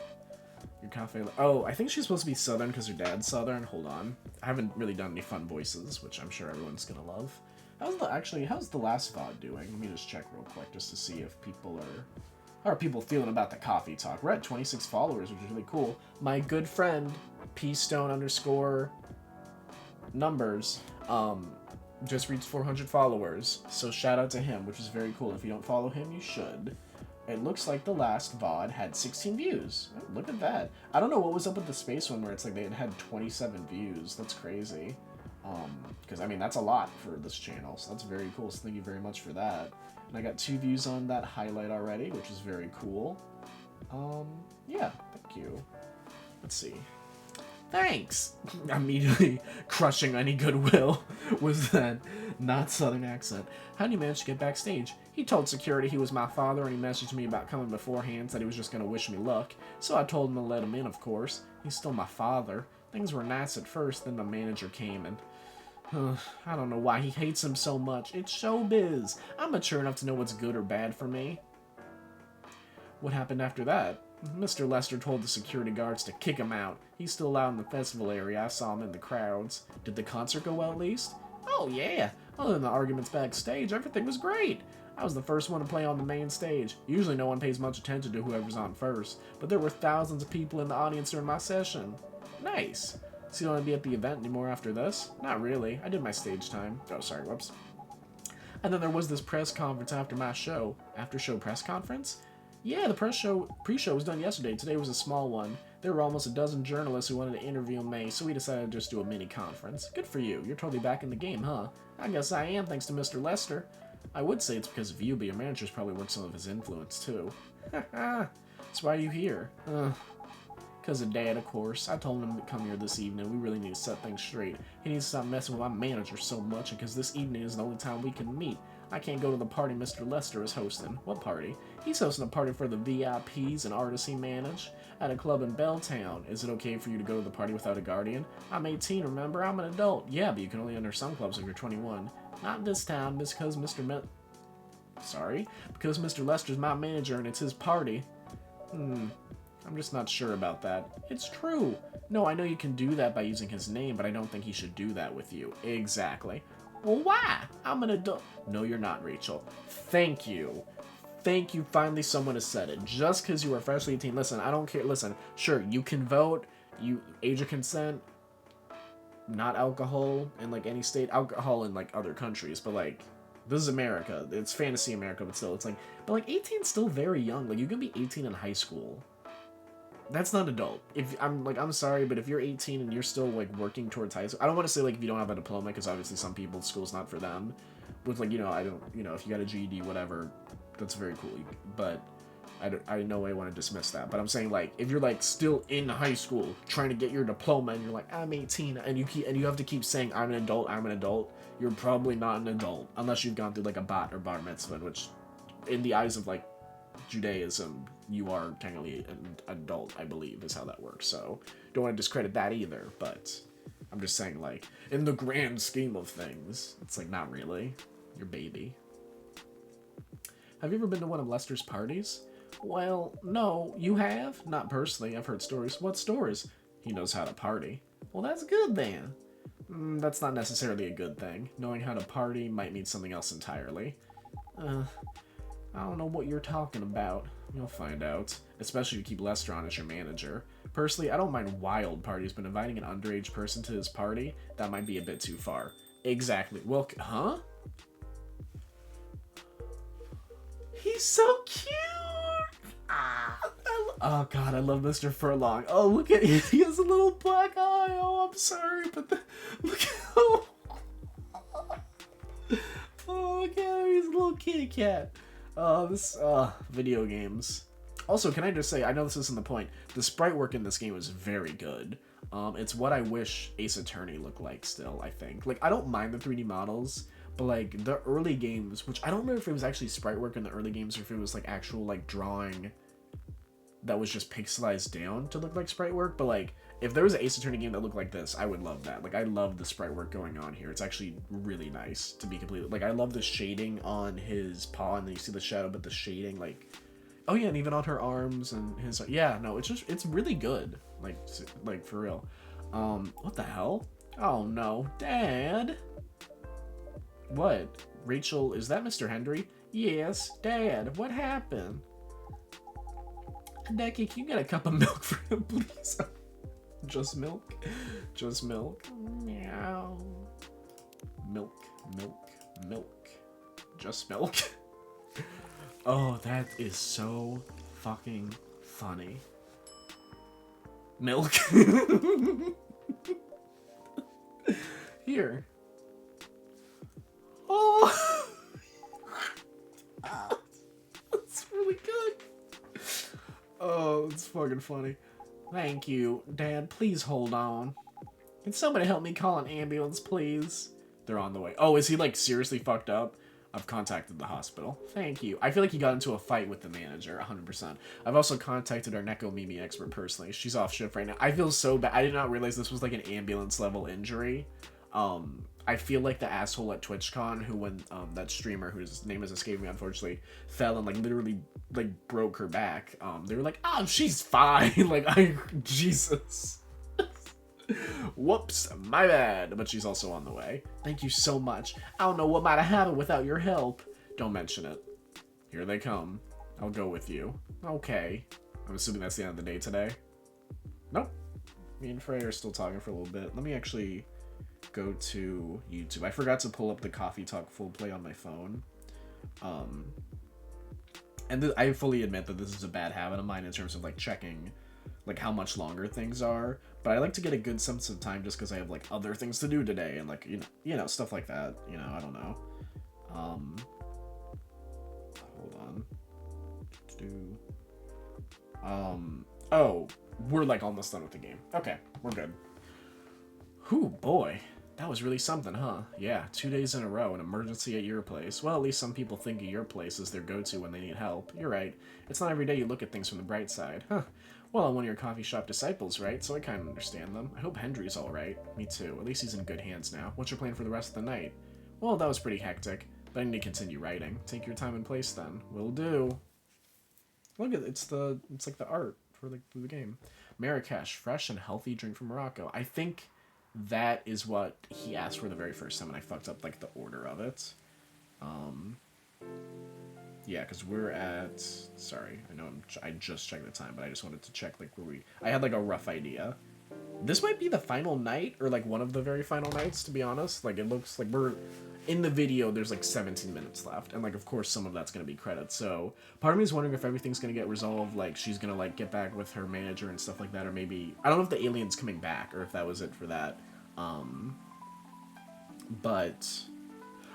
Your cafe... Oh, I think she's supposed to be Southern because her dad's Southern. Hold on. I haven't really done any fun voices, which I'm sure everyone's gonna love. How's the last VOD doing? Let me just check real quick just to see if people are... How are people feeling about the coffee talk? We're at 26 followers, which is really cool. My good friend, pstone_ numbers, just reached 400 followers. So shout out to him, which is very cool. If you don't follow him, you should. It looks like the last VOD had 16 views. Oh, look at that. I don't know what was up with the space one where it's like they had 27 views. That's crazy. Because, I mean, that's a lot for this channel, so that's very cool. So thank you very much for that. And I got 2 views on that highlight already, which is very cool. Yeah, thank you. Let's see. Thanks! Immediately crushing any goodwill was that not Southern accent. How did you manage to get backstage? He told security he was my father and he messaged me about coming beforehand, said he was just going to wish me luck. So I told him to let him in, of course. He's still my father. Things were nice at first, then the manager came and... I don't know why he hates him so much. It's showbiz. I'm mature enough to know what's good or bad for me. What happened after that? Mr. Lester told the security guards to kick him out. He's still out in the festival area. I saw him in the crowds. Did the concert go well at least? Oh, yeah. Other than the arguments backstage, everything was great. I was the first one to play on the main stage. Usually no one pays much attention to whoever's on first, but there were thousands of people in the audience during my session. Nice. So you don't want to be at the event anymore after this? Not really. I did my stage time. Oh, sorry, whoops. And then there was this press conference after my show. After-show press conference? Yeah, the pre-show was done yesterday. Today was a small one. There were almost a dozen journalists who wanted to interview me, so we decided to just do a mini conference. Good for you. You're totally back in the game, huh? I guess I am, thanks to Mr. Lester. I would say it's because of you, but your manager's probably worked some of his influence, too. That's why are you here? Because of Dad, of course. I told him to come here this evening. We really need to set things straight. He needs to stop messing with my manager so much, because this evening is the only time we can meet. I can't go to the party Mr. Lester is hosting. What party? He's hosting a party for the VIPs and artists he managed at a club in Belltown. Is it okay for you to go to the party without a guardian? I'm 18, remember? I'm an adult. Yeah, but you can only enter some clubs if you're 21. Not this time, because because Mr. Lester's my manager and it's his party. I'm just not sure about that. It's true. No, I know you can do that by using his name, but I don't think he should do that with you. Exactly. Well, why? I'm an adult. No, you're not, Rachel. Thank you. Thank you. Finally, someone has said it. Just because you are freshly 18. Listen, I don't care. Listen, sure, you can vote. You age of consent. Not alcohol in, like, any state. Alcohol in, like, other countries. But, like, this is America. It's fantasy America, but still. It's like, but, like, 18 is still very young. Like, you can be 18 in high school. That's not adult. If I'm sorry, but if you're 18 and you're still like working towards high school, I don't want to say like if you don't have a diploma, because obviously some people school's not for them. With like if you got a GED, whatever, that's very cool. But I know I want to dismiss that. But I'm saying like if you're like still in high school trying to get your diploma and you're like I'm 18 and you have to keep saying I'm an adult, you're probably not an adult unless you've gone through like a bat or bar mitzvah, which in the eyes of like Judaism, you are technically an adult, I believe, is how that works. So, don't want to discredit that either, but I'm just saying, like, in the grand scheme of things, it's like, not really. You're baby. Have you ever been to one of Lester's parties? Well, no. You have? Not personally. I've heard stories. What stories? He knows how to party. Well, that's good then. That's not necessarily a good thing. Knowing how to party might mean something else entirely. I don't know what you're talking about. You'll find out. Especially if you keep Lester on as your manager. Personally, I don't mind wild parties, but inviting an underage person to his party, that might be a bit too far. Exactly. Well, huh? He's so cute! Oh god, I love Mr. Furlong. Oh, look at him. He has a little black eye. Oh, I'm sorry, but look at him. Oh, look at him. He's a little kitty cat. Video games. Also, can I just say, I know this isn't the point, the sprite work in this game is very good. It's what I wish Ace Attorney looked like still, I think. Like, I don't mind the 3D models, but, like, the early games, which I don't remember if it was actually sprite work in the early games or if it was, like, actual, like, drawing that was just pixelized down to look like sprite work, but, like, if there was an Ace Attorney game that looked like this, I would love that. Like, I love the sprite work going on here. It's actually really nice, to be completely... Like, I love the shading on his paw, and then you see the shadow, but the shading, like... Oh, yeah, and even on her arms and his... Yeah, no, it's really good. Like, for real. What the hell? Oh, no. Dad? What? Rachel, is that Mr. Hendry? Yes, Dad, what happened? Decky, can you get a cup of milk for him, please? Just milk? Just milk? Meow. Milk, milk, milk. Just milk. Oh, that is so fucking funny. Milk. Here. Oh! That's really good. Oh, it's fucking funny. Thank you, Dad. Please hold on. Can somebody help me call an ambulance, please? They're on the way. Oh, is he, like, seriously fucked up? I've contacted the hospital. Thank you. I feel like he got into a fight with the manager, 100%. I've also contacted our Neko Mimi expert personally. She's off shift right now. I feel so bad. I did not realize this was, like, an ambulance-level injury. I feel like the asshole at TwitchCon who, when that streamer whose name is escaping me unfortunately, fell and like literally like broke her back. They were like, "Oh, she's fine." Like, Jesus. Whoops, my bad. But she's also on the way. Thank you so much. I don't know what might have happened without your help. Don't mention it. Here they come. I'll go with you. Okay. I'm assuming that's the end of the day today. Nope. Me and Frey are still talking for a little bit. Let me actually go to YouTube. I forgot to pull up the Coffee Talk full play on my phone. And I fully admit that this is a bad habit of mine in terms of like checking like how much longer things are, but I like to get a good sense of time just because I have like other things to do today and like you know stuff like that. I don't know. Hold on. Oh, we're like almost done with the game. Okay, we're good. Whew, boy. That was really something, huh? Yeah, 2 days in a row, an emergency at your place. Well, at least some people think of your place as their go-to when they need help. You're right. It's not every day you look at things from the bright side. Huh. Well, I'm one of your coffee shop disciples, right? So I kind of understand them. I hope Hendry's alright. Me too. At least he's in good hands now. What's your plan for the rest of the night? Well, that was pretty hectic, but I need to continue writing. Take your time and place then. Will do. Look at it's like the art for the game. Marrakesh, fresh and healthy drink from Morocco. I think that is what he asked for the very first time, and I fucked up like the order of it. Yeah, because we're at. Sorry, I know I just checked the time, but I just wanted to check like I had like a rough idea. This might be the final night, or like one of the very final nights, to be honest. Like it looks like we're in the video. There's like 17 minutes left, and like of course some of that's gonna be credits. So part of me is wondering if everything's gonna get resolved. Like she's gonna like get back with her manager and stuff like that, or maybe I don't know if the alien's coming back or if that was it for that. But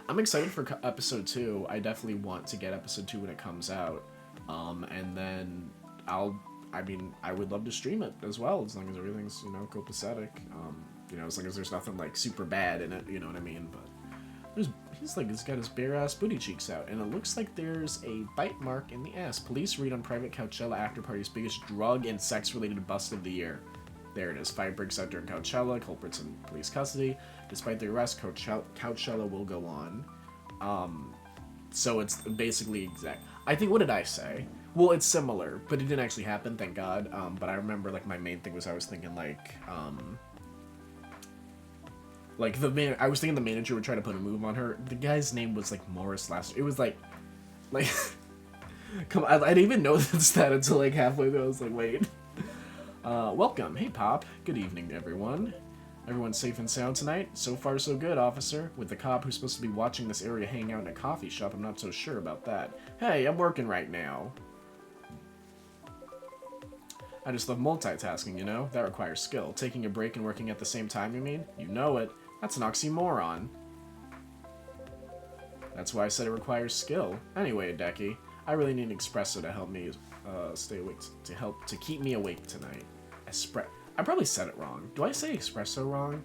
I'm excited for episode 2. I definitely want to get episode 2 when it comes out. And then I would love to stream it as well, as long as everything's, copacetic. As long as there's nothing like super bad in it, you know what I mean? But he's got his bare ass booty cheeks out, and it looks like there's a bite mark in the ass. Police read on private Coachella after party's biggest drug and sex related bust of the year. There it is. Fight breaks out during Coachella. Culprits in police custody. Despite the arrest, Coachella will go on. So it's basically exact. I think, what did I say? Well, it's similar, but it didn't actually happen, thank God. But I remember, like, my main thing was I was thinking, I was thinking the manager would try to put a move on her. The guy's name was, like, Morris Last. It was, like, come on, I didn't even know that until, like, halfway through. I was like, wait. Welcome. Hey, Pop. Good evening, everyone. Everyone's safe and sound tonight? So far, so good, officer. With the cop who's supposed to be watching this area hanging out in a coffee shop, I'm not so sure about that. Hey, I'm working right now. I just love multitasking, That requires skill. Taking a break and working at the same time, you mean? You know it. That's an oxymoron. That's why I said it requires skill. Anyway, Decky, I really need an espresso to help me stay awake, to keep me awake tonight. I probably said it wrong. Do I say espresso wrong?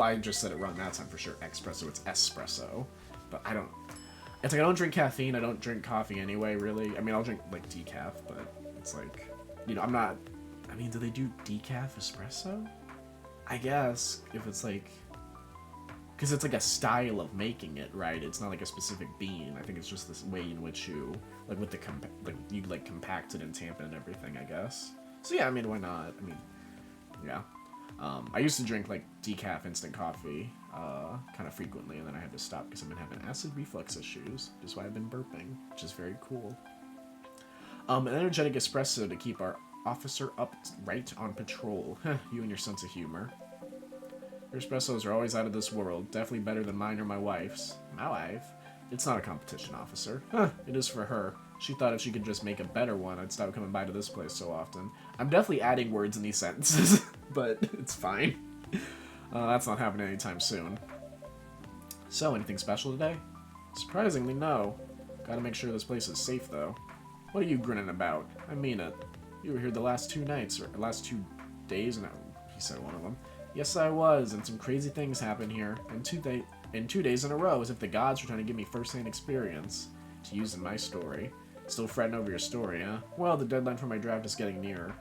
I just said it wrong that time for sure. Espresso, it's espresso. But I don't... It's like I don't drink caffeine, I don't drink coffee anyway, really. I mean, I'll drink, like, decaf, but it's like... I'm not... I mean, do they do decaf espresso? I guess, if it's like... Because it's like a style of making it, right? It's not like a specific bean. I think it's just this way in which you... Like, with the... you, compact it and tamp it and everything, I guess. So yeah, I mean, why not? I mean... Yeah. I used to drink, decaf instant coffee, kind of frequently, and then I had to stop because I've been having acid reflux issues, which is why I've been burping, which is very cool. An energetic espresso to keep our officer upright on patrol. You and your sense of humor. Your espressos are always out of this world, definitely better than mine or my wife's. My wife? It's not a competition, officer. It is for her. She thought if she could just make a better one, I'd stop coming by to this place so often. I'm definitely adding words in these sentences, but it's fine. That's not happening anytime soon. So, anything special today? Surprisingly, no. Gotta make sure this place is safe, though. What are you grinning about? I mean it. You were here the last 2 nights, or last 2 days, and he said one of them. Yes, I was, and some crazy things happened here, and 2 days in a row, as if the gods were trying to give me first-hand experience to use in my story. Still fretting over your story, huh? Well, the deadline for my draft is getting nearer.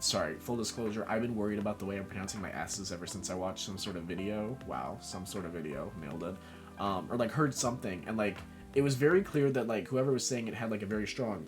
Sorry, full disclosure, I've been worried about the way I'm pronouncing my S's ever since I watched some sort of video. Wow, some sort of video. Nailed it. Or like heard something, and like it was very clear that like whoever was saying it had like a very strong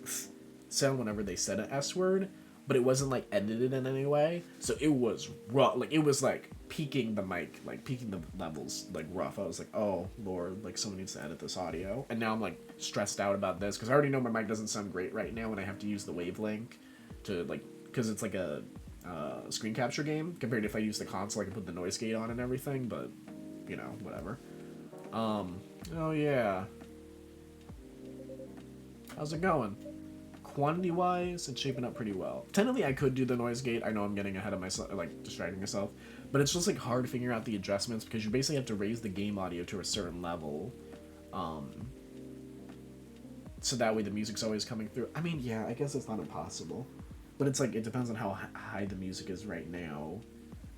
sound whenever they said an S word, but it wasn't like edited in any way. So it was rough. Like it was like peaking the mic, like peaking the levels, like rough. I was like, oh Lord, like someone needs to edit this audio. And now I'm like stressed out about this because I already know my mic doesn't sound great right now when I have to use the wavelength to like, because it's like a screen capture game compared to if I use the console, I can put the noise gate on and everything. But you know, whatever. Oh yeah. How's it going? Quantity-wise, it's shaping up pretty well. Technically, I could do the noise gate. I know I'm getting ahead of myself, like distracting myself. But it's just like hard figuring out the adjustments because you basically have to raise the game audio to a certain level. So that way the music's always coming through. I mean, yeah, I guess it's not impossible. But it's like, it depends on how high the music is right now.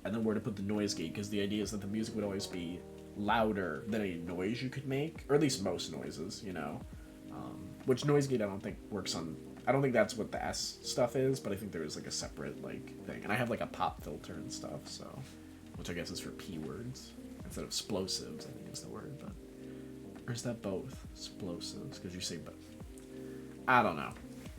And then where to put the noise gate, because the idea is that the music would always be louder than any noise you could make. Or at least most noises, you know. Which noise gate I don't think works on... I don't think that's what the S stuff is, but I think there is like a separate like thing. And I have like a pop filter and stuff, so... Which I guess is for P words. Instead of explosives, I think is the word, but... Or is that both? Explosives, because you say both. I don't know.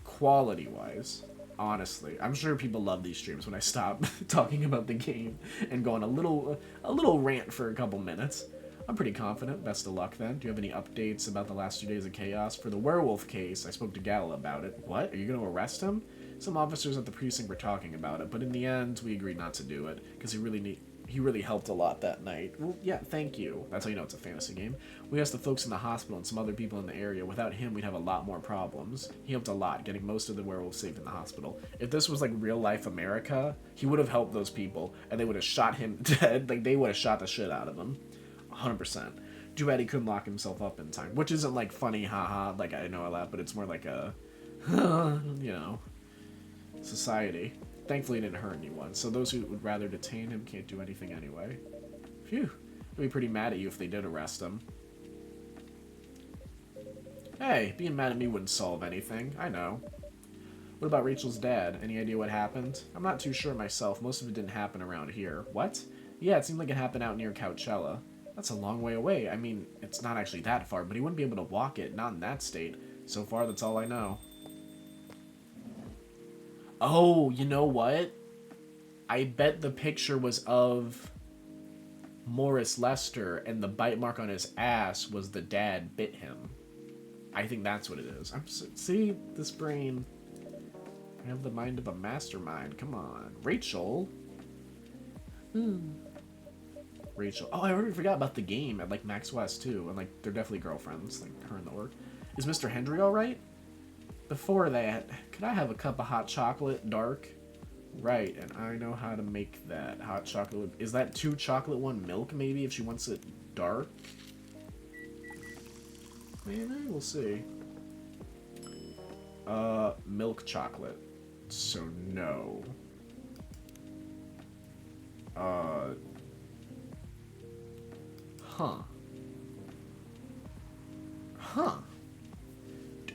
Quality-wise, honestly, I'm sure people love these streams when I stop talking about the game and go on a little rant for a couple minutes. I'm pretty confident. Best of luck then. Do you have any updates about the last 2 days of chaos? For the werewolf case, I spoke to Gala about it. What? Are you going to arrest him? Some officers at the precinct were talking about it, but in the end, we agreed not to do it because he really helped a lot that night. Well, yeah, thank you. That's how you know it's a fantasy game. We asked the folks in the hospital and some other people in the area. Without him, we'd have a lot more problems. He helped a lot, getting most of the werewolves safe in the hospital. If this was like real life America, he would have helped those people, and they would have shot him dead. Like, they would have shot the shit out of him. 100%. Too bad he couldn't lock himself up in time. Which isn't like funny, haha, like I know a lot, but it's more like a, you know, society. Thankfully, he didn't hurt anyone, so those who would rather detain him can't do anything anyway. Phew. They'd be pretty mad at you if they did arrest him. Hey, being mad at me wouldn't solve anything. I know. What about Rachel's dad? Any idea what happened? I'm not too sure myself. Most of it didn't happen around here. What? Yeah, it seemed like it happened out near Coachella. That's a long way away. I mean, it's not actually that far, but he wouldn't be able to walk it, not in that state. So far, that's all I know. Oh, you know what? I bet the picture was of Morris Lester, and the bite mark on his ass was the dad bit him. I think that's what it is. See, this brain. I have the mind of a mastermind. Come on. Rachel? Rachel. Oh, I already forgot about the game at, like, Max West, too. And, like, they're definitely girlfriends, like, her and the orc. Is Mr. Hendry alright? Before that, could I have a cup of hot chocolate, dark? Right, and I know how to make that. Hot chocolate. Is that 2 chocolate, 1 milk, maybe, if she wants it dark? Maybe, we'll see. Milk chocolate. So, no. Huh.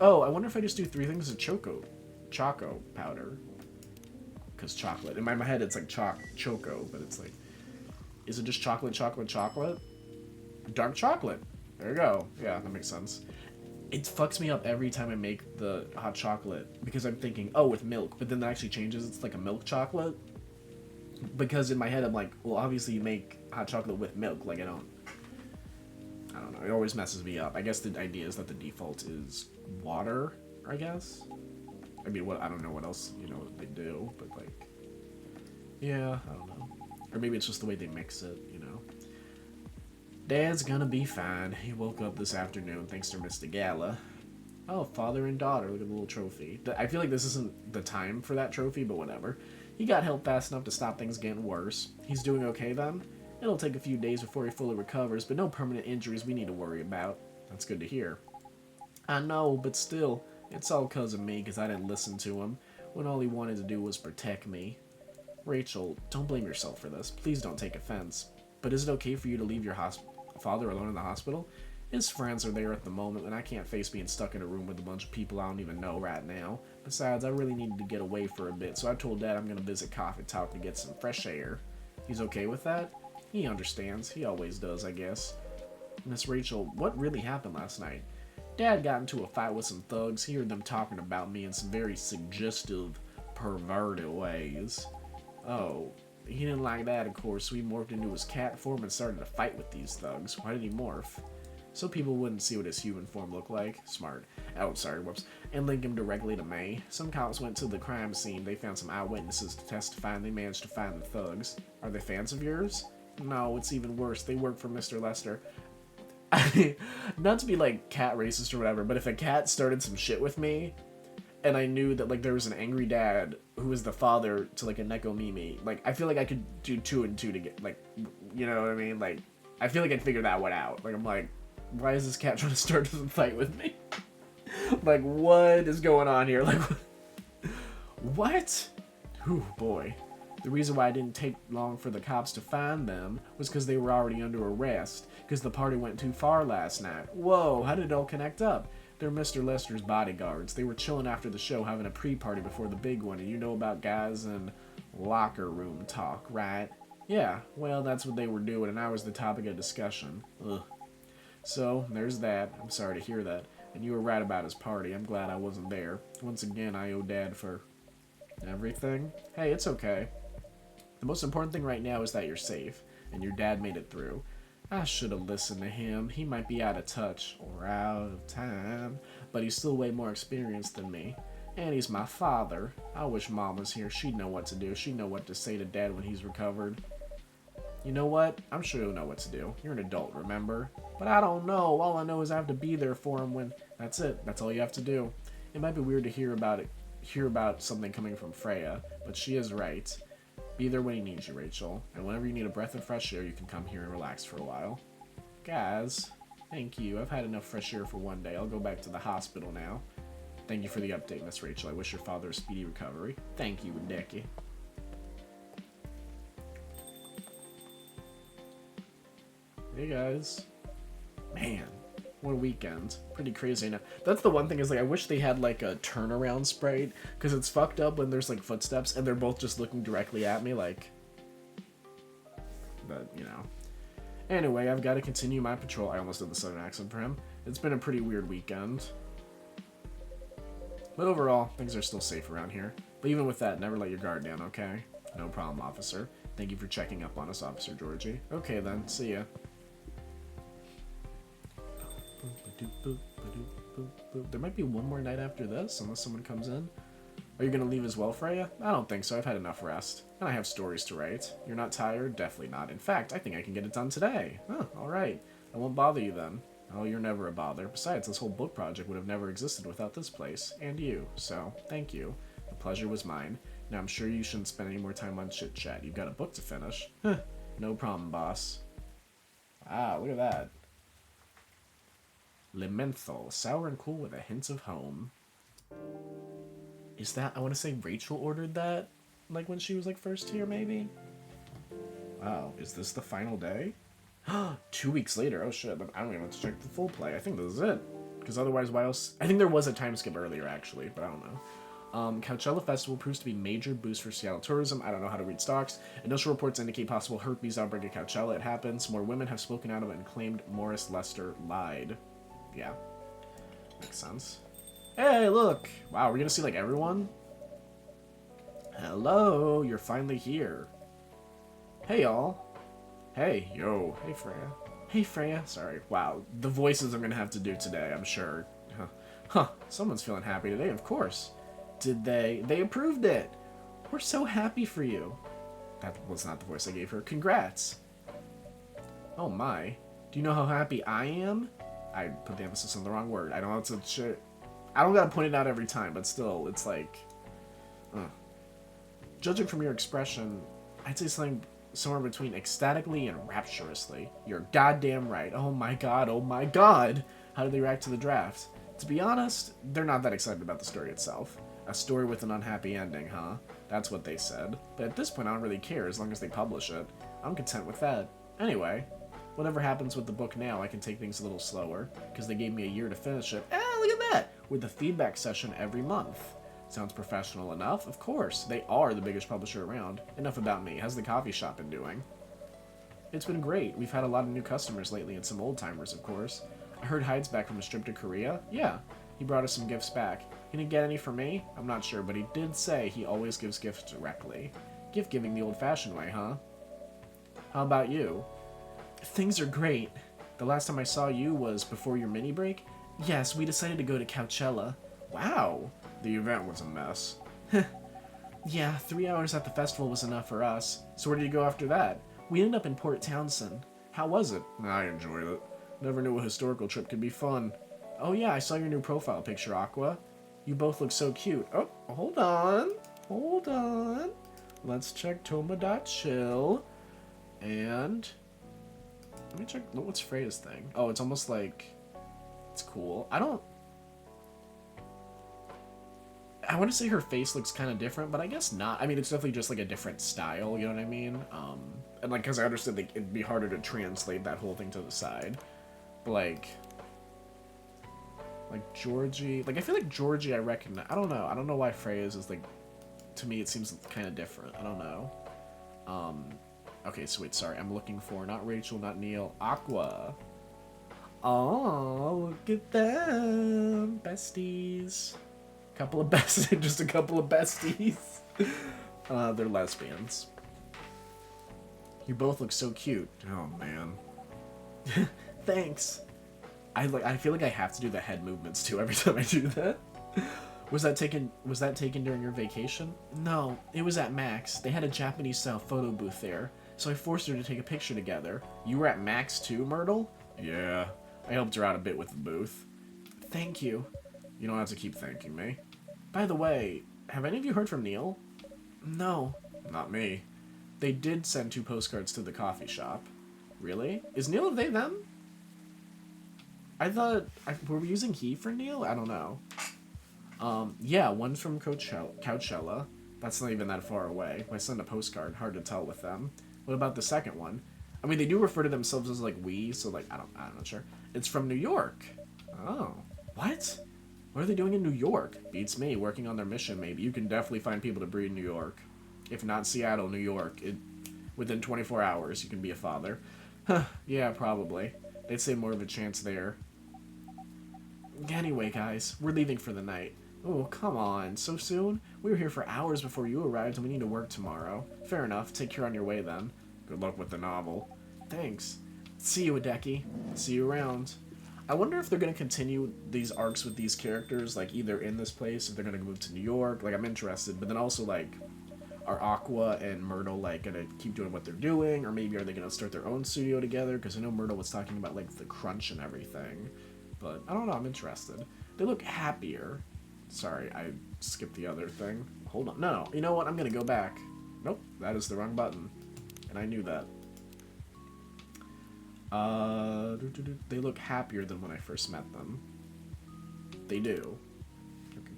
Oh, I wonder if I just do 3 things of choco powder. Because chocolate. In my head, it's like choco, but it's like... Is it just chocolate? Dark chocolate. There you go. Yeah, that makes sense. It fucks me up every time I make the hot chocolate. Because I'm thinking, oh, with milk. But then that actually changes. It's like a milk chocolate. Because in my head, I'm like, well, obviously you make hot chocolate with milk. Like, I don't know. It always messes me up. I guess the idea is that the default is water, I guess. I mean, I don't know what else, you know, they do, but, like, yeah, I don't know. Or maybe it's just the way they mix it, you know. Dad's gonna be fine. He woke up this afternoon thanks to Mr. Gala. Oh, father and daughter. Look at the little trophy. I feel like this isn't the time for that trophy, but whatever. He got help fast enough to stop things getting worse. He's doing okay, then? It'll take a few days before he fully recovers, but no permanent injuries we need to worry about. That's good to hear. I know, but still, it's all 'cause of me, 'cause I didn't listen to him, when all he wanted to do was protect me. Rachel, don't blame yourself for this. Please don't take offense. But is it okay for you to leave your father alone in the hospital? His friends are there at the moment, and I can't face being stuck in a room with a bunch of people I don't even know right now. Besides, I really needed to get away for a bit, so I told Dad I'm gonna visit Coffee Talk to get some fresh air. He's okay with that? He understands. He always does, I guess. Miss Rachel, what really happened last night? Dad got into a fight with some thugs. He heard them talking about me in some very suggestive, perverted ways. Oh, he didn't like that, of course, so he morphed into his cat form and started to fight with these thugs. Why did he morph? So people wouldn't see what his human form looked like. Smart. Oh, sorry, whoops. And link him directly to May. Some cops went to the crime scene. They found some eyewitnesses to testify, and they managed to find the thugs. Are they fans of yours? No, it's even worse. They work for Mr. Lester. Not to be, like, cat racist or whatever, but if a cat started some shit with me, and I knew that, like, there was an angry dad who was the father to, like, a Neko Mimi, like, I feel like I could do 2 and 2 to get, like, you know what I mean? Like, I feel like I'd figure that one out. Like, I'm like, why is this cat trying to start a fight with me? Like, what is going on here? Like, what? Ooh, boy. The reason why it didn't take long for the cops to find them was because they were already under arrest, because the party went too far last night. Whoa, how did it all connect up? They're Mr. Lester's bodyguards. They were chilling after the show, having a pre-party before the big one, and you know about guys and locker room talk, right? Yeah, well, that's what they were doing, and I was the topic of discussion. Ugh. So, there's that. I'm sorry to hear that. And you were right about his party. I'm glad I wasn't there. Once again, I owe Dad for everything. Hey, it's okay. The most important thing right now is that you're safe, and your dad made it through. I should have listened to him. He might be out of touch, or out of time, but he's still way more experienced than me. And he's my father. I wish Mom was here. She'd know what to do. She'd know what to say to Dad when he's recovered. You know what? I'm sure you'll know what to do. You're an adult, remember? But I don't know. All I know is I have to be there for him when... That's it. That's all you have to do. It might be weird to hear about something coming from Freya, but she is right. Be there when he needs you, Rachel. And whenever you need a breath of fresh air, you can come here and relax for a while. Guys, thank you. I've had enough fresh air for one day. I'll go back to the hospital now. Thank you for the update, Miss Rachel. I wish your father a speedy recovery. Thank you, Wadecki. Hey, guys. Man, what a weekend. Pretty crazy now. That's the one thing is, like, I wish they had, like, a turnaround sprite, because it's fucked up when there's, like, footsteps, and they're both just looking directly at me, like... But, you know. Anyway, I've got to continue my patrol. I almost did the southern accent for him. It's been a pretty weird weekend. But overall, things are still safe around here. But even with that, never let your guard down, okay? No problem, officer. Thank you for checking up on us, Officer Georgie. Okay, then. See ya. There might be one more night after this, unless someone comes in. Are you going to leave as well, Freya? I don't think so. I've had enough rest. And I have stories to write. You're not tired? Definitely not. In fact, I think I can get it done today. Huh, alright. I won't bother you then. Oh, you're never a bother. Besides, this whole book project would have never existed without this place. And you. So, thank you. The pleasure was mine. Now, I'm sure you shouldn't spend any more time on chit-chat. You've got a book to finish. Huh. No problem, boss. Ah, look at that. Lementhal, sour and cool with a hint of home. Is that, I want to say Rachel ordered that? Like when she was like first here, maybe? Wow, is this the final day? 2 weeks later, oh shit, I don't even have to check the full play. I think this is it. Because otherwise, why else? I think there was a time skip earlier, actually, but I don't know. Coachella Festival proves to be major boost for Seattle tourism. I don't know how to read stocks. Initial reports indicate possible herpes outbreak at Coachella. It happens. More women have spoken out of it and claimed Morris Lester lied. Yeah. Makes sense. Hey, look! Wow, we're gonna see, like, everyone? Hello, you're finally here. Hey, y'all. Hey, yo. Hey, Freya. Hey, Freya. Sorry. Wow, the voices I'm gonna have to do today, I'm sure. Huh. Someone's feeling happy today, of course. Did they? They approved it! We're so happy for you. That was not the voice I gave her. Congrats! Oh my. Do you know how happy I am? I put the emphasis on the wrong word. I don't know how to shit. I don't gotta point it out every time, but still, it's like... Judging from your expression, I'd say something somewhere between ecstatically and rapturously. You're goddamn right. Oh my god, oh my god! How did they react to the draft? To be honest, they're not that excited about the story itself. A story with an unhappy ending, huh? That's what they said. But at this point, I don't really care as long as they publish it. I'm content with that. Anyway, Whatever happens with the book now, I can take things a little slower, because they gave me a year to finish it. Look at that! With a feedback session every month. Sounds professional enough? Of course. They are the biggest publisher around. Enough about me. How's the coffee shop been doing? It's been great. We've had a lot of new customers lately, and some old-timers, of course. I heard Hyde's back from his trip to Korea. Yeah, he brought us some gifts back. He didn't get any for me? I'm not sure, but he did say he always gives gifts directly. Gift-giving the old-fashioned way, huh? How about you? Things are great. The last time I saw you was before your mini break? Yes, we decided to go to Coachella. Wow. The event was a mess. Yeah, 3 hours at the festival was enough for us. So where did you go after that? We ended up in Port Townsend. How was it? I enjoyed it. Never knew a historical trip could be fun. Oh yeah, I saw your new profile picture, Aqua. You both look so cute. Oh, hold on. Hold on. Let's check Toma.chill. And let me check what's Freya's thing. Oh, it's almost like it's cool. I want to say her face looks kind of different, but I guess not. I mean, it's definitely just like a different style, you know what I mean? And like, because I understood like, it'd be harder to translate that whole thing to the side. But like Georgie, like I feel like Georgie I recognize. I don't know why Freya's is like, to me it seems kind of different. I don't know. Okay, sweet, sorry. I'm looking for not Rachel, not Neil, Aqua. Oh, look at them. Besties. Just a couple of besties. They're lesbians. You both look so cute. Oh, man. Thanks. I feel like I have to do the head movements, too, every time I do that. Was that taken during your vacation? No, it was at Max. They had a Japanese-style photo booth there, so I forced her to take a picture together. You were at Max too, Myrtle? Yeah, I helped her out a bit with the booth. Thank you. You don't have to keep thanking me. By the way, have any of you heard from Neil? No. Not me. They did send 2 postcards to the coffee shop. Really? Is Neil a they, them? I thought... were we using he for Neil? I don't know. Yeah, one's from Coachella. That's not even that far away. I sent a postcard. Hard to tell with them. What about the second one? I mean, they do refer to themselves as, like, we, so, like, I'm not sure. It's from New York. Oh. What? What are they doing in New York? Beats me. Working on their mission, maybe. You can definitely find people to breed in New York. If not Seattle, New York. Within 24 hours, you can be a father. Huh, yeah, probably. They'd say more of a chance there. Anyway, guys, we're leaving for the night. Oh, come on. So soon? We were here for hours before you arrived, and we need to work tomorrow. Fair enough. Take care on your way, then. Good luck with the novel. Thanks. See you, Hideki. See you around. I wonder if they're going to continue these arcs with these characters, like, either in this place, if they're going to move to New York. Like, I'm interested. But then also, like, are Aqua and Myrtle, like, going to keep doing what they're doing? Or maybe are they going to start their own studio together? Because I know Myrtle was talking about, like, the crunch and everything. But, I don't know. I'm interested. They look happier. Sorry, I skipped the other thing. Hold on. No, you know what? I'm going to go back. Nope, that is the wrong button. And I knew that. They look happier than when I first met them. They do.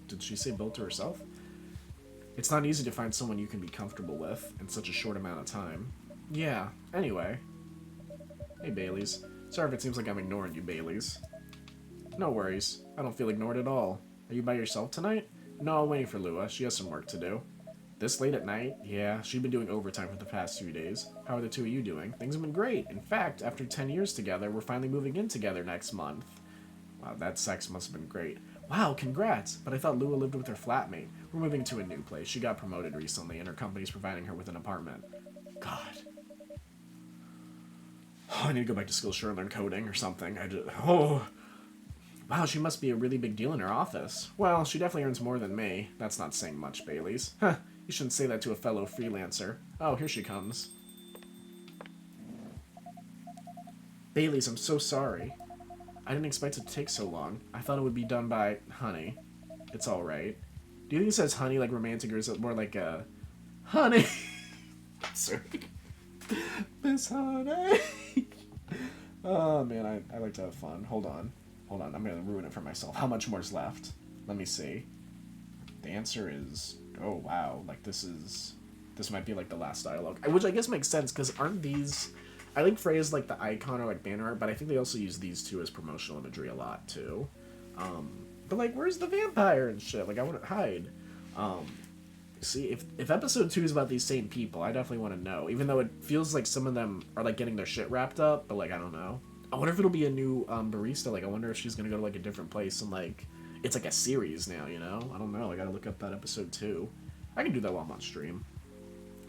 Did she say built to herself? It's not easy to find someone you can be comfortable with in such a short amount of time. Yeah, anyway. Hey, Baileys. Sorry if it seems like I'm ignoring you, Baileys. No worries. I don't feel ignored at all. Are you by yourself tonight? No, I'm waiting for Lua. She has some work to do. This late at night? Yeah, she's been doing overtime for the past few days. How are the two of you doing? Things have been great. In fact, after 10 years together, we're finally moving in together next month. Wow, that sex must have been great. Wow, congrats! But I thought Lua lived with her flatmate. We're moving to a new place. She got promoted recently, and her company's providing her with an apartment. God. Oh, I need to go back to Skillshare and learn coding or something. Wow, she must be a really big deal in her office. Well, she definitely earns more than me. That's not saying much, Baileys. Huh, you shouldn't say that to a fellow freelancer. Oh, here she comes. Baileys, I'm so sorry. I didn't expect it to take so long. I thought it would be done by honey. It's alright. Do you think it says honey like romantic, or is it more like a honey? Sorry. Miss Honey. Oh, man, I like to have fun. Hold on, I'm gonna ruin it for myself. How much more is left? Let me see. The answer is, oh wow, like this might be like the last dialogue. Which I guess makes sense, because aren't these I think Freya's like the icon or like banner art, but I think they also use these two as promotional imagery a lot too. But like, where's the vampire and shit? Like, I want to hide. See, if episode 2 is about these same people, I definitely want to know. Even though it feels like some of them are like getting their shit wrapped up, but like, I don't know. I wonder if it'll be a new barista. Like, I wonder if she's gonna go to like a different place and like it's like a series now. You know, I don't know. I gotta look up that episode 2. I can do that while I'm on stream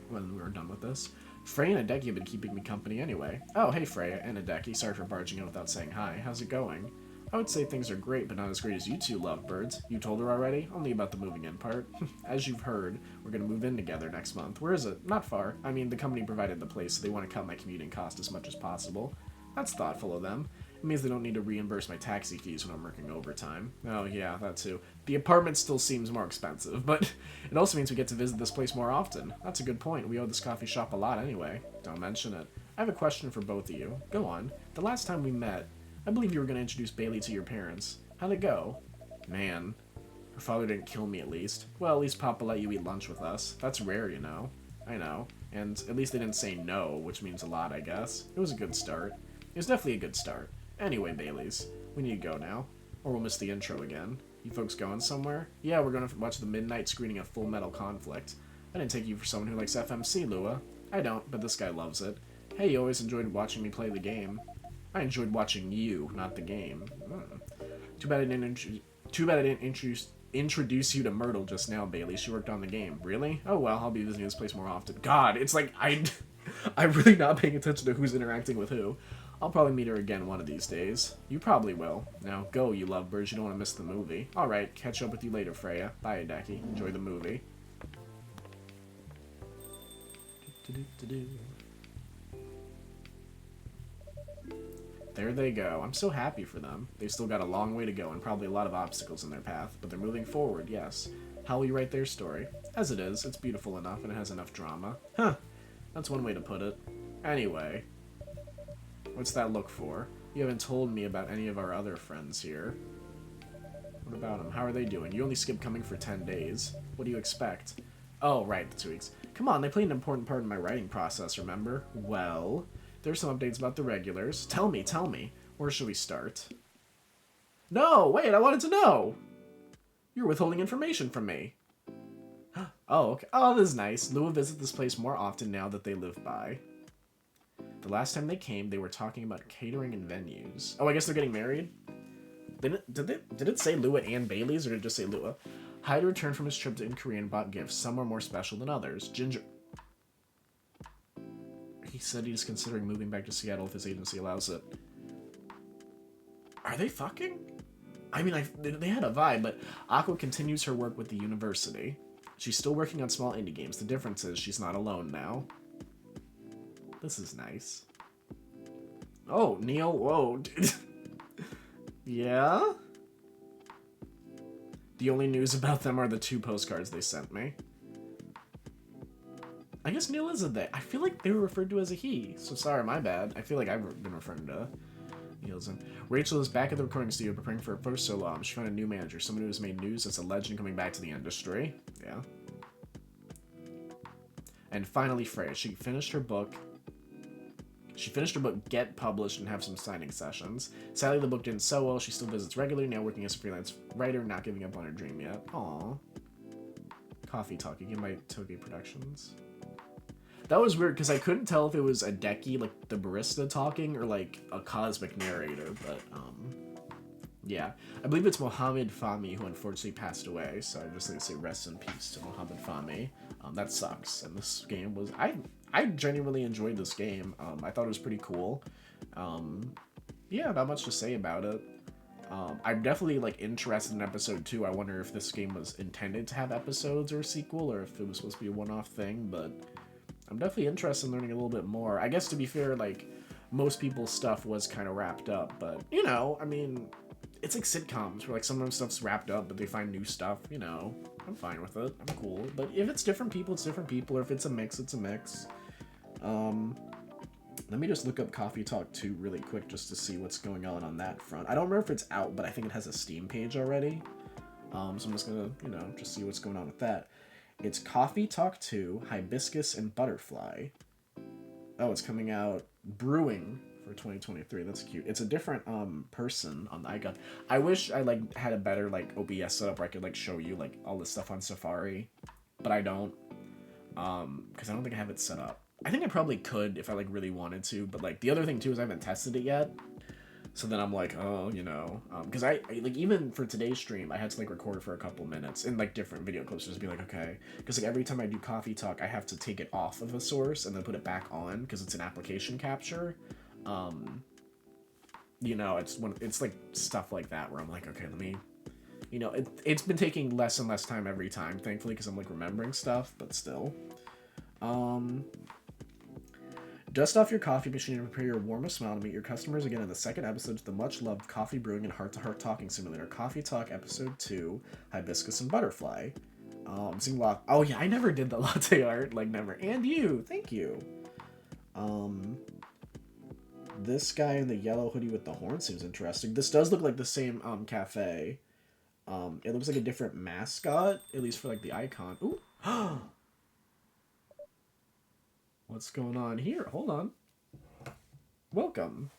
when we're done with this. Freya and Hideki have been keeping me company anyway. Oh, hey Freya and Hideki. Sorry for barging in without saying hi. How's it going? I would say things are great, but not as great as you two lovebirds. You told her already? Only about the moving in part. As you've heard, we're gonna move in together next month. Where is it? Not far. I mean, the company provided the place, so they want to cut my commuting cost as much as possible. That's thoughtful of them. It means they don't need to reimburse my taxi fees when I'm working overtime. Oh yeah, that too. The apartment still seems more expensive, but it also means we get to visit this place more often. That's a good point. We owe this coffee shop a lot anyway. Don't mention it. I have a question for both of you. Go on. The last time we met, I believe you were going to introduce Bailey to your parents. How'd it go? Man. Her father didn't kill me, at least. Well, at least Papa let you eat lunch with us. That's rare, you know. I know. And at least they didn't say no, which means a lot, I guess. It was a good start. It was definitely a good start. Anyway, Baileys, we need to go now. Or we'll miss the intro again. You folks going somewhere? Yeah, we're going to watch the midnight screening of Full Metal Conflict. I didn't take you for someone who likes FMC, Lua. I don't, but this guy loves it. Hey, you always enjoyed watching me play the game. I enjoyed watching you, not the game. Too bad I didn't introduce you to Myrtle just now, Bailey. She worked on the game. Really? Oh well, I'll be visiting this place more often. God, it's like I'm really not paying attention to who's interacting with who. I'll probably meet her again one of these days. You probably will. Now go, you lovebirds. You don't want to miss the movie. All right, catch up with you later, Freya. Bye, Hideki. Enjoy the movie. There they go. I'm so happy for them. They've still got a long way to go and probably a lot of obstacles in their path, but they're moving forward, yes. How will you write their story? As it is, it's beautiful enough and it has enough drama. Huh. That's one way to put it. Anyway. What's that look for? You haven't told me about any of our other friends here. What about them? How are they doing? You only skipped coming for 10 days. What do you expect? Oh, right, the 2 weeks. Come on, they played an important part in my writing process, remember? Well... There's some updates about the regulars. Tell me. Where should we start? No, wait, I wanted to know! You're withholding information from me. Oh, okay. Oh, this is nice. Lua visits this place more often now that they live by. The last time they came, they were talking about catering and venues. Oh, I guess they're getting married? Did it say Lua and Bailey's, or did it just say Lua? Hyde returned from his trip in Korea and bought gifts. Some were more special than others. Ginger... He said he's considering moving back to Seattle if his agency allows it. Are they fucking? I mean, they had a vibe, but Aqua continues her work with the university. She's still working on small indie games. The difference is she's not alone now. This is nice. Oh, Neil, whoa, dude. Yeah? The only news about them are the 2 postcards they sent me. I guess Neil is a they. I feel like they were referred to as a he. So sorry, my bad. I feel like I've been referring to Neil as him. Rachel is back at the recording studio preparing for her first solo album. She found a new manager, someone who has made news as a legend coming back to the industry. Yeah. And finally, Freya. She finished her book, get published, and have some signing sessions. Sadly, the book didn't sell well. She still visits regularly, now working as a freelance writer, not giving up on her dream yet. Aww. Coffee Talk, again by Toge Productions. That was weird, because I couldn't tell if it was a Hideki, like the barista talking, or like a cosmic narrator, but, yeah. I believe it's Mohammed Fahmy who unfortunately passed away, so I just like to say rest in peace to Mohammed Fahmy. That sucks, and this game was... I genuinely enjoyed this game. I thought it was pretty cool. Yeah, not much to say about it. I'm definitely, like, interested in episode 2. I wonder if this game was intended to have episodes or a sequel, or if it was supposed to be a one-off thing, but... I'm definitely interested in learning a little bit more. I guess, to be fair, like, most people's stuff was kind of wrapped up, but, you know, I mean, it's like sitcoms, where, like, sometimes stuff's wrapped up, but they find new stuff, you know. I'm fine with it. I'm cool. But if it's different people, it's different people, or if it's a mix, it's a mix. Let me just look up Coffee Talk 2 really quick, just to see what's going on that front. I don't remember if it's out, but I think it has a Steam page already. So I'm just gonna, you know, just see what's going on with that. It's Coffee Talk 2, Hibiscus, and Butterfly. Oh, it's coming out brewing for 2023. That's cute. It's a different person on the icon. I wish I like had a better like OBS setup where I could like show you like all this stuff on Safari, but I don't. Because I don't think I have it set up. I think I probably could if I like really wanted to, but like the other thing too is I haven't tested it yet. So then I'm like, oh, you know, because I like even for today's stream, I had to like record for a couple minutes in like different video clips, just be like, okay, because like every time I do coffee talk, I have to take it off of a source and then put it back on because it's an application capture. You know, it's like stuff like that where I'm like, okay, let me, you know, it's been taking less and less time every time, thankfully, because I'm like remembering stuff, but still. Dust off your coffee machine and prepare your warmest smile to meet your customers again in the second episode to the much-loved coffee brewing and heart-to-heart talking simulator, Coffee Talk Episode 2, Hibiscus and Butterfly. Seeing lot. Oh yeah, I never did the latte art, like never. And you, thank you. This guy in the yellow hoodie with the horn seems interesting. This does look like the same cafe. It looks like a different mascot, at least for like the icon. Ooh. What's going on here? Hold on. Welcome.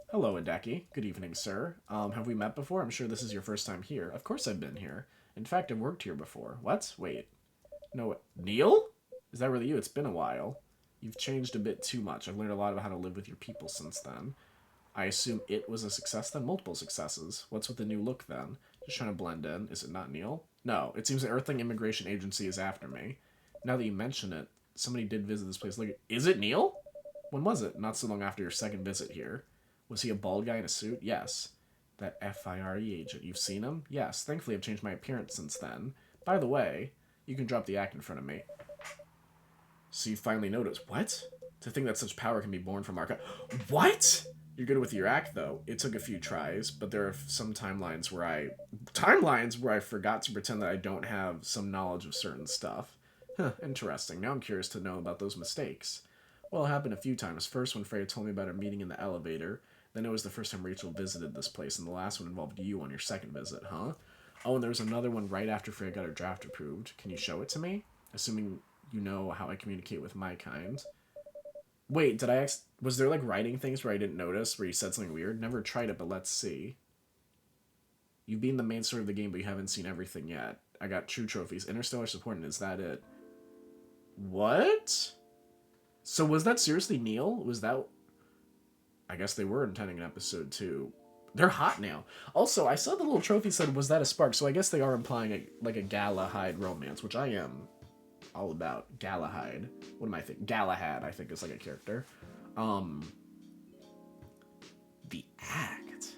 Hello, Hideki. Good evening, sir. Have we met before? I'm sure this is your first time here. Of course I've been here. In fact, I've worked here before. What? Wait. No, Neil? Is that really you? It's been a while. You've changed a bit too much. I've learned a lot about how to live with your people since then. I assume it was a success then? Multiple successes. What's with the new look then? Just trying to blend in. Is it not Neil? No, it seems the Earthling Immigration Agency is after me. Now that you mention it, somebody did visit this place. Look, is it Neil? When was it? Not so long after your second visit here. Was he a bald guy in a suit? Yes. That FIRE agent. You've seen him? Yes. Thankfully, I've changed my appearance since then. By the way, you can drop the act in front of me. So you finally noticed. What? To think that such power can be born from our... What? You're good with your act, though. It took a few tries, but there are some timelines where I forgot to pretend that I don't have some knowledge of certain stuff. Huh, interesting. Now I'm curious to know about those mistakes. Well, it happened a few times. First, when Freya told me about our meeting in the elevator. Then it was the first time Rachel visited this place, and the last one involved you on your second visit, huh? Oh, and there was another one right after Freya got her draft approved. Can you show it to me? Assuming you know how I communicate with my kind. Wait, was there, like, writing things where I didn't notice, where you said something weird? Never tried it, but let's see. You've been the main story of the game, but you haven't seen everything yet. I got true trophies. Interstellar support, and is that it? What? So was that seriously Neil? Was that... I guess they were intending an episode 2. They're hot now. Also, I saw the little trophy said, was that a spark? So I guess they are implying a Galahad romance, which I am all about. Galahad. What am I thinking? Galahad, I think, is like a character. The act.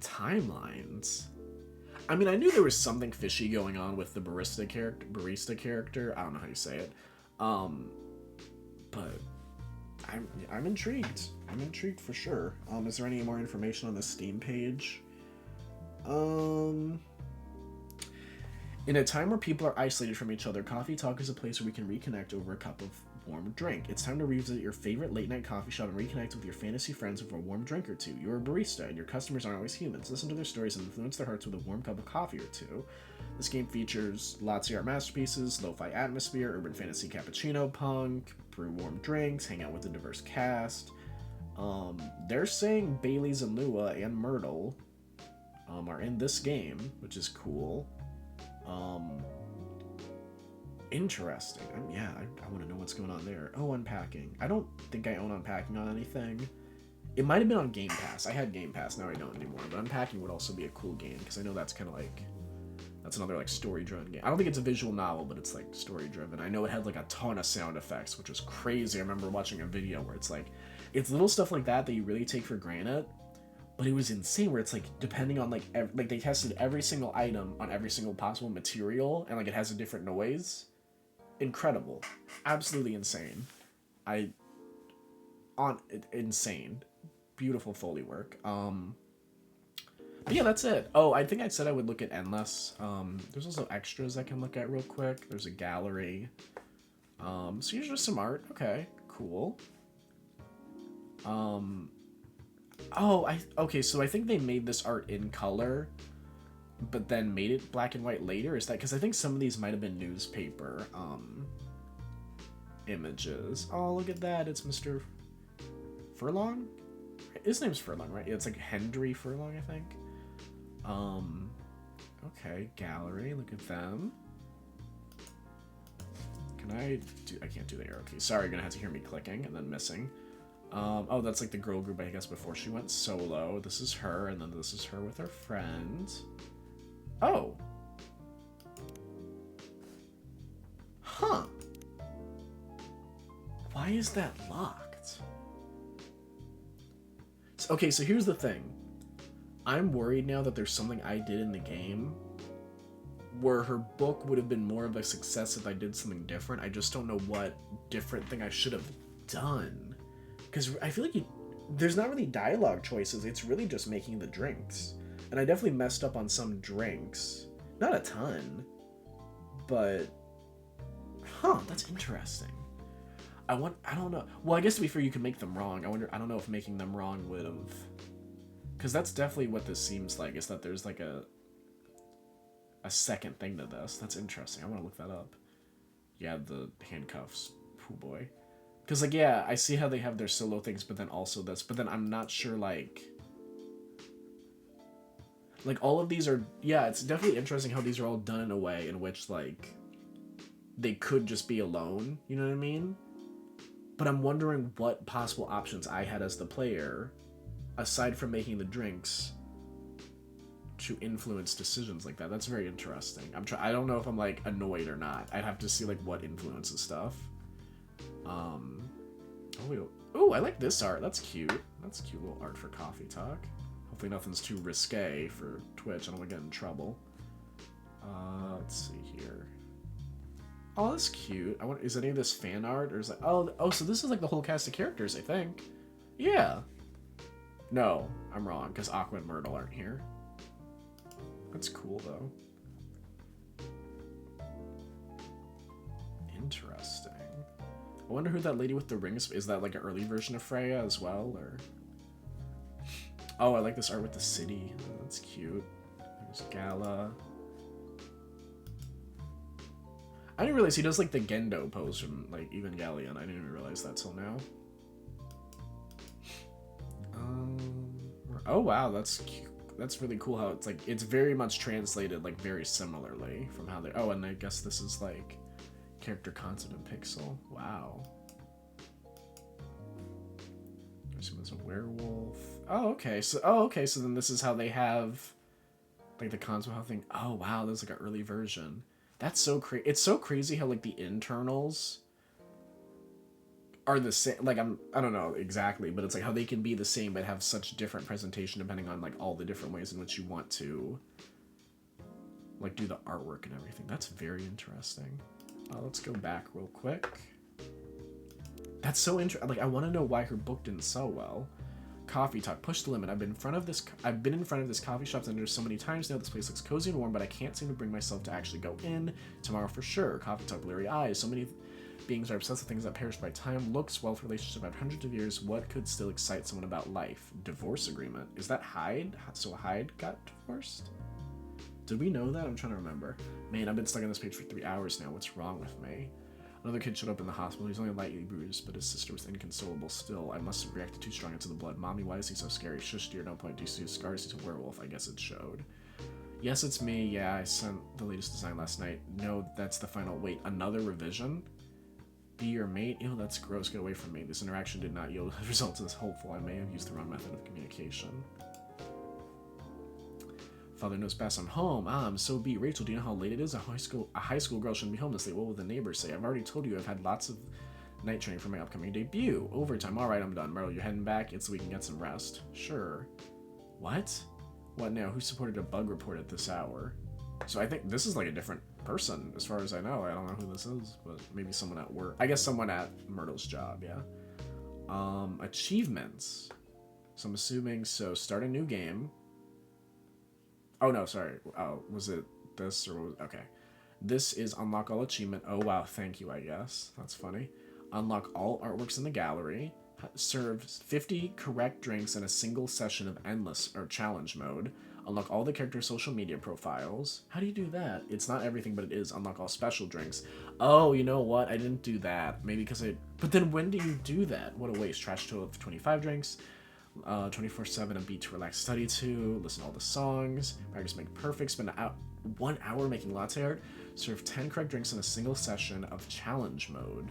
Timelines. I mean, I knew there was something fishy going on with the barista character. I don't know how you say it. But I'm intrigued. I'm intrigued for sure. Is there any more information on the Steam page? In a time where people are isolated from each other, Coffee Talk is a place where we can reconnect over a cup of warm drink. It's time to revisit your favorite late-night coffee shop and reconnect with your fantasy friends over a warm drink or two. You're a barista, and your customers aren't always humans. Listen to their stories and influence their hearts with a warm cup of coffee or two. This game features lots of art masterpieces, lo-fi atmosphere, urban fantasy cappuccino punk, brew warm drinks, hang out with a diverse cast. They're saying Bailey's and Lua and Myrtle are in this game, which is cool. Interesting. I want to know what's going on there. Oh, unpacking. I don't think I own unpacking on anything. It might have been on Game Pass. I had Game Pass, now I don't anymore. But unpacking would also be a cool game, because I know that's kind of like... That's another, like, story-driven game. I don't think it's a visual novel, but it's, like, story-driven. I know it had, like, a ton of sound effects, which was crazy. I remember watching a video where it's, like... It's little stuff like that you really take for granted. But it was insane, where it's, like, depending on, like... they tested every single item on every single possible material, and, like, it has a different noise. Incredible. Absolutely insane. Insane. Beautiful Foley work. But yeah, that's it. Oh, I think I said I would look at Endless. There's also extras I can look at real quick. There's a gallery. So here's just some art. Okay, cool. Okay, so I think they made this art in color, but then made it black and white later. Is that because I think some of these might have been newspaper. images. Oh, look at that. It's Mr. Furlong? His name's Furlong, right? Yeah, it's like Hendry Furlong, I think. Okay, gallery. Look at them. Can I do... I can't do the arrow key. Sorry, you're gonna have to hear me clicking and then missing. Oh, that's like the girl group, I guess, before she went solo. This is her, and then this is her with her friend. Oh! Huh. Why is that locked? Okay, so here's the thing. I'm worried now that there's something I did in the game where her book would have been more of a success if I did something different. I just don't know what different thing I should have done. Because I feel like there's not really dialogue choices. It's really just making the drinks. And I definitely messed up on some drinks. Not a ton. But... Huh, that's interesting. I don't know. Well, I guess to be fair, you can make them wrong. I don't know if making them wrong would have... Because that's definitely what this seems like, is that there's like a second thing to this. That's interesting. I want to look that up. Yeah, the handcuffs. Oh boy. Because, like, yeah, I see how they have their solo things, but then also this. But then I'm not sure, like, all of these are... Yeah, it's definitely interesting how these are all done in a way in which, like, they could just be alone. You know what I mean? But I'm wondering what possible options I had as the player, aside from making the drinks, to influence decisions like that. That's very interesting. I don't know if I'm, like, annoyed or not. I'd have to see, like, what influences stuff. Oh, I like this art. That's cute. That's cute little art for coffee talk. Hopefully nothing's too risque for Twitch. I don't want to get in trouble. Let's see here. Oh, that's cute. Is any of this fan art? Or is that... Oh, so this is like the whole cast of characters, I think. Yeah. No, I'm wrong, because Aqua and Myrtle aren't here. That's cool, though. Interesting. I wonder who that lady with the rings is. That like an early version of Freya as well, or? Oh, I like this art with the city. Oh, that's cute. There's Gala. I didn't realize he does like the Gendo pose from like Evangelion. I didn't even realize that till now. Oh wow, that's cute. That's really cool how it's like it's very much translated like very similarly from how they. Oh, and I guess this is like character concept in pixel. Wow. There's a werewolf. Oh, okay. So then this is how they have like the concept how thing. Oh wow, there's like an early version. That's so crazy. It's so crazy how like the internals are the same. Like I don't know exactly, but it's like how they can be the same but have such different presentation depending on like all the different ways in which you want to like do the artwork and everything. That's very interesting. Let's go back real quick. That's so interesting. Like I want to know why her book didn't sell well. Coffee talk. Push the limit. I've been in front of this coffee shop under so many times now. This place looks cozy and warm, but I can't seem to bring myself to actually go in. Tomorrow for sure. Coffee talk. Blurry eyes. So many beings are obsessed with things that perish by time. Looks, wealth, relationship about hundreds of years. What could still excite someone about life? Divorce agreement. Is that Hyde? So Hyde got divorced? Did we know that? I'm trying to remember. Man, I've been stuck on this page for 3 hours now. What's wrong with me? Another kid showed up in the hospital. He's only lightly bruised, but his sister was inconsolable still. I must have reacted too strong into the blood. Mommy, why is he so scary? Shush, dear, no point. Do you see his scars? He's a werewolf. I guess it showed. Yes, it's me. Yeah, I sent the latest design last night. No, that's the final. Wait, another revision? Be your mate? Ew, that's gross. Get away from me. This interaction did not yield results as hopeful. I may have used the wrong method of communication. Father knows best. I'm home. I'm so beat. Rachel, do you know how late it is? A high school girl shouldn't be home this late. What will the neighbors say? I've already told you I've had lots of night training for my upcoming debut. Overtime. All right, I'm done. Myrtle, you're heading back? It's so we can get some rest. Sure. What? What now? Who supported a bug report at this hour? So I think this is like a different person as far as I know. I don't know who this is, but maybe someone at work. I guess someone at Myrtle's job, yeah. Achievements. So I'm assuming, so start a new game. Oh, no, sorry. Oh, was it this or... Okay. This is unlock all achievement. Oh, wow. Thank you, I guess. That's funny. Unlock all artworks in the gallery. Serve 50 correct drinks in a single session of endless or challenge mode. Unlock all the characters' social media profiles. How do you do that? It's not everything, but it is. Unlock all special drinks. Oh, you know what? I didn't do that. Maybe because I... But then when do you do that? What a waste. Trash total of 25 drinks. 24/7 a beat to relax, study to, listen to all the songs, practice make perfect, spend 1 hour making latte art, serve 10 correct drinks in a single session of challenge mode.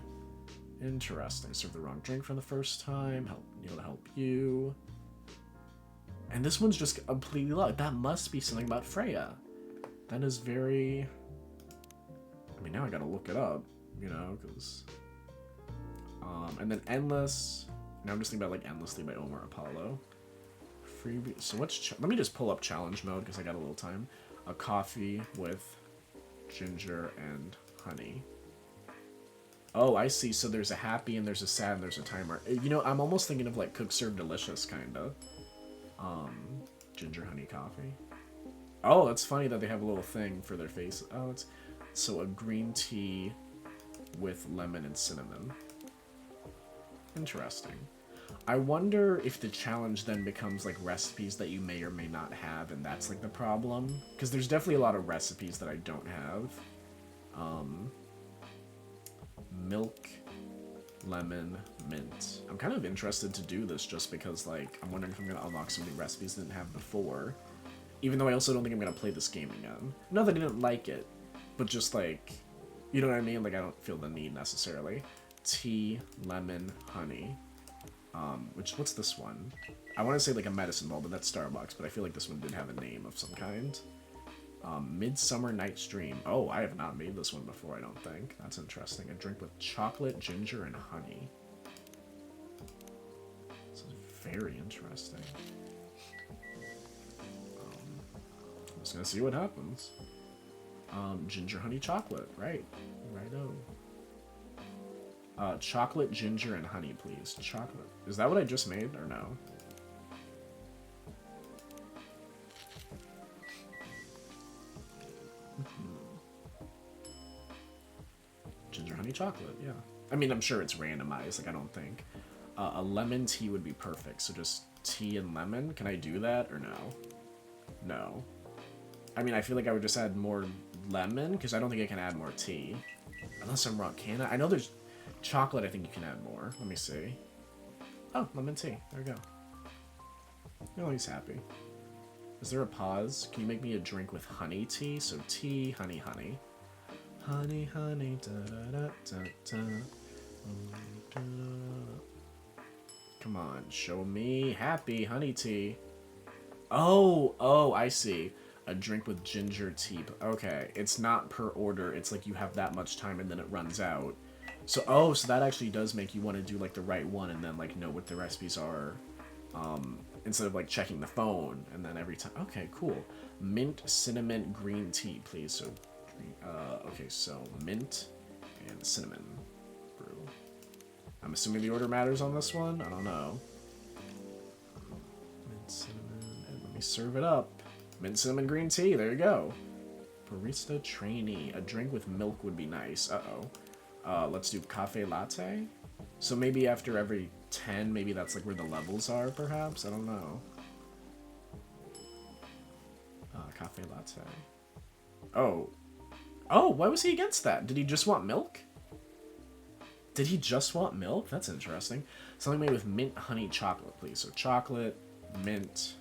Interesting. Serve the wrong drink for the first time, help Neil to help you. And this one's just completely luck. That must be something about Freya. That is very... I mean, now I gotta look it up, you know, because... and then Endless... Now I'm just thinking about, like, Endlessly by Omar Apollo. Freebie... So what's... Let me just pull up challenge mode, because I got a little time. A coffee with ginger and honey. Oh, I see. So there's a happy, and there's a sad, and there's a timer. You know, I'm almost thinking of, like, Cook Serve Delicious, kind of. Ginger honey coffee. Oh, that's funny that they have a little thing for their face. Oh, it's... So a green tea with lemon and cinnamon. Interesting. I wonder if the challenge then becomes like recipes that you may or may not have, and that's like the problem. Because there's definitely a lot of recipes that I don't have. Milk, lemon, mint. I'm kind of interested to do this just because like I'm wondering if I'm going to unlock some new recipes I didn't have before. Even though I also don't think I'm going to play this game again. Not that I didn't like it, but just like, you know what I mean? Like I don't feel the need necessarily. Tea, lemon, honey. What's this one? I want to say like a medicine ball, but that's Starbucks, but I feel like this one did have a name of some kind. Midsummer Night's Dream. Oh, I have not made this one before, I don't think. That's interesting. A drink with chocolate, ginger, and honey. This is very interesting. I'm just gonna see what happens. Ginger, honey, chocolate. Right. Righto. Chocolate, ginger, and honey, please. Chocolate. Is that what I just made, or no? Ginger, honey, chocolate, yeah. I mean, I'm sure it's randomized, like, I don't think. A lemon tea would be perfect, so just tea and lemon? Can I do that, or no? No. I mean, I feel like I would just add more lemon, because I don't think I can add more tea. Unless I'm wrong, can I? I know there's chocolate, I think you can add more. Let me see. Oh, lemon tea. There we go. Oh, he's happy. Is there a pause? Can you make me a drink with honey tea? So tea, honey, honey. Honey, honey, da-da-da-da-da. Come on, show me happy honey tea. Oh, I see. A drink with ginger tea. Okay, it's not per order. It's like you have that much time and then it runs out. So, so that actually does make you want to do, like, the right one and then, like, know what the recipes are, instead of, like, checking the phone and then every time. Okay, cool. Mint, cinnamon, green tea, please. So, okay, so mint and cinnamon brew. I'm assuming the order matters on this one? I don't know. Mint, cinnamon, and let me serve it up. Mint, cinnamon, green tea, there you go. Barista trainee. A drink with milk would be nice. Uh-oh. Let's do cafe latte. So maybe after every 10, maybe that's like where the levels are, perhaps? I don't know. Cafe latte. Oh, why was he against that? Did he just want milk? Did he just want milk? That's interesting. Something made with mint, honey, chocolate, please. So chocolate, mint,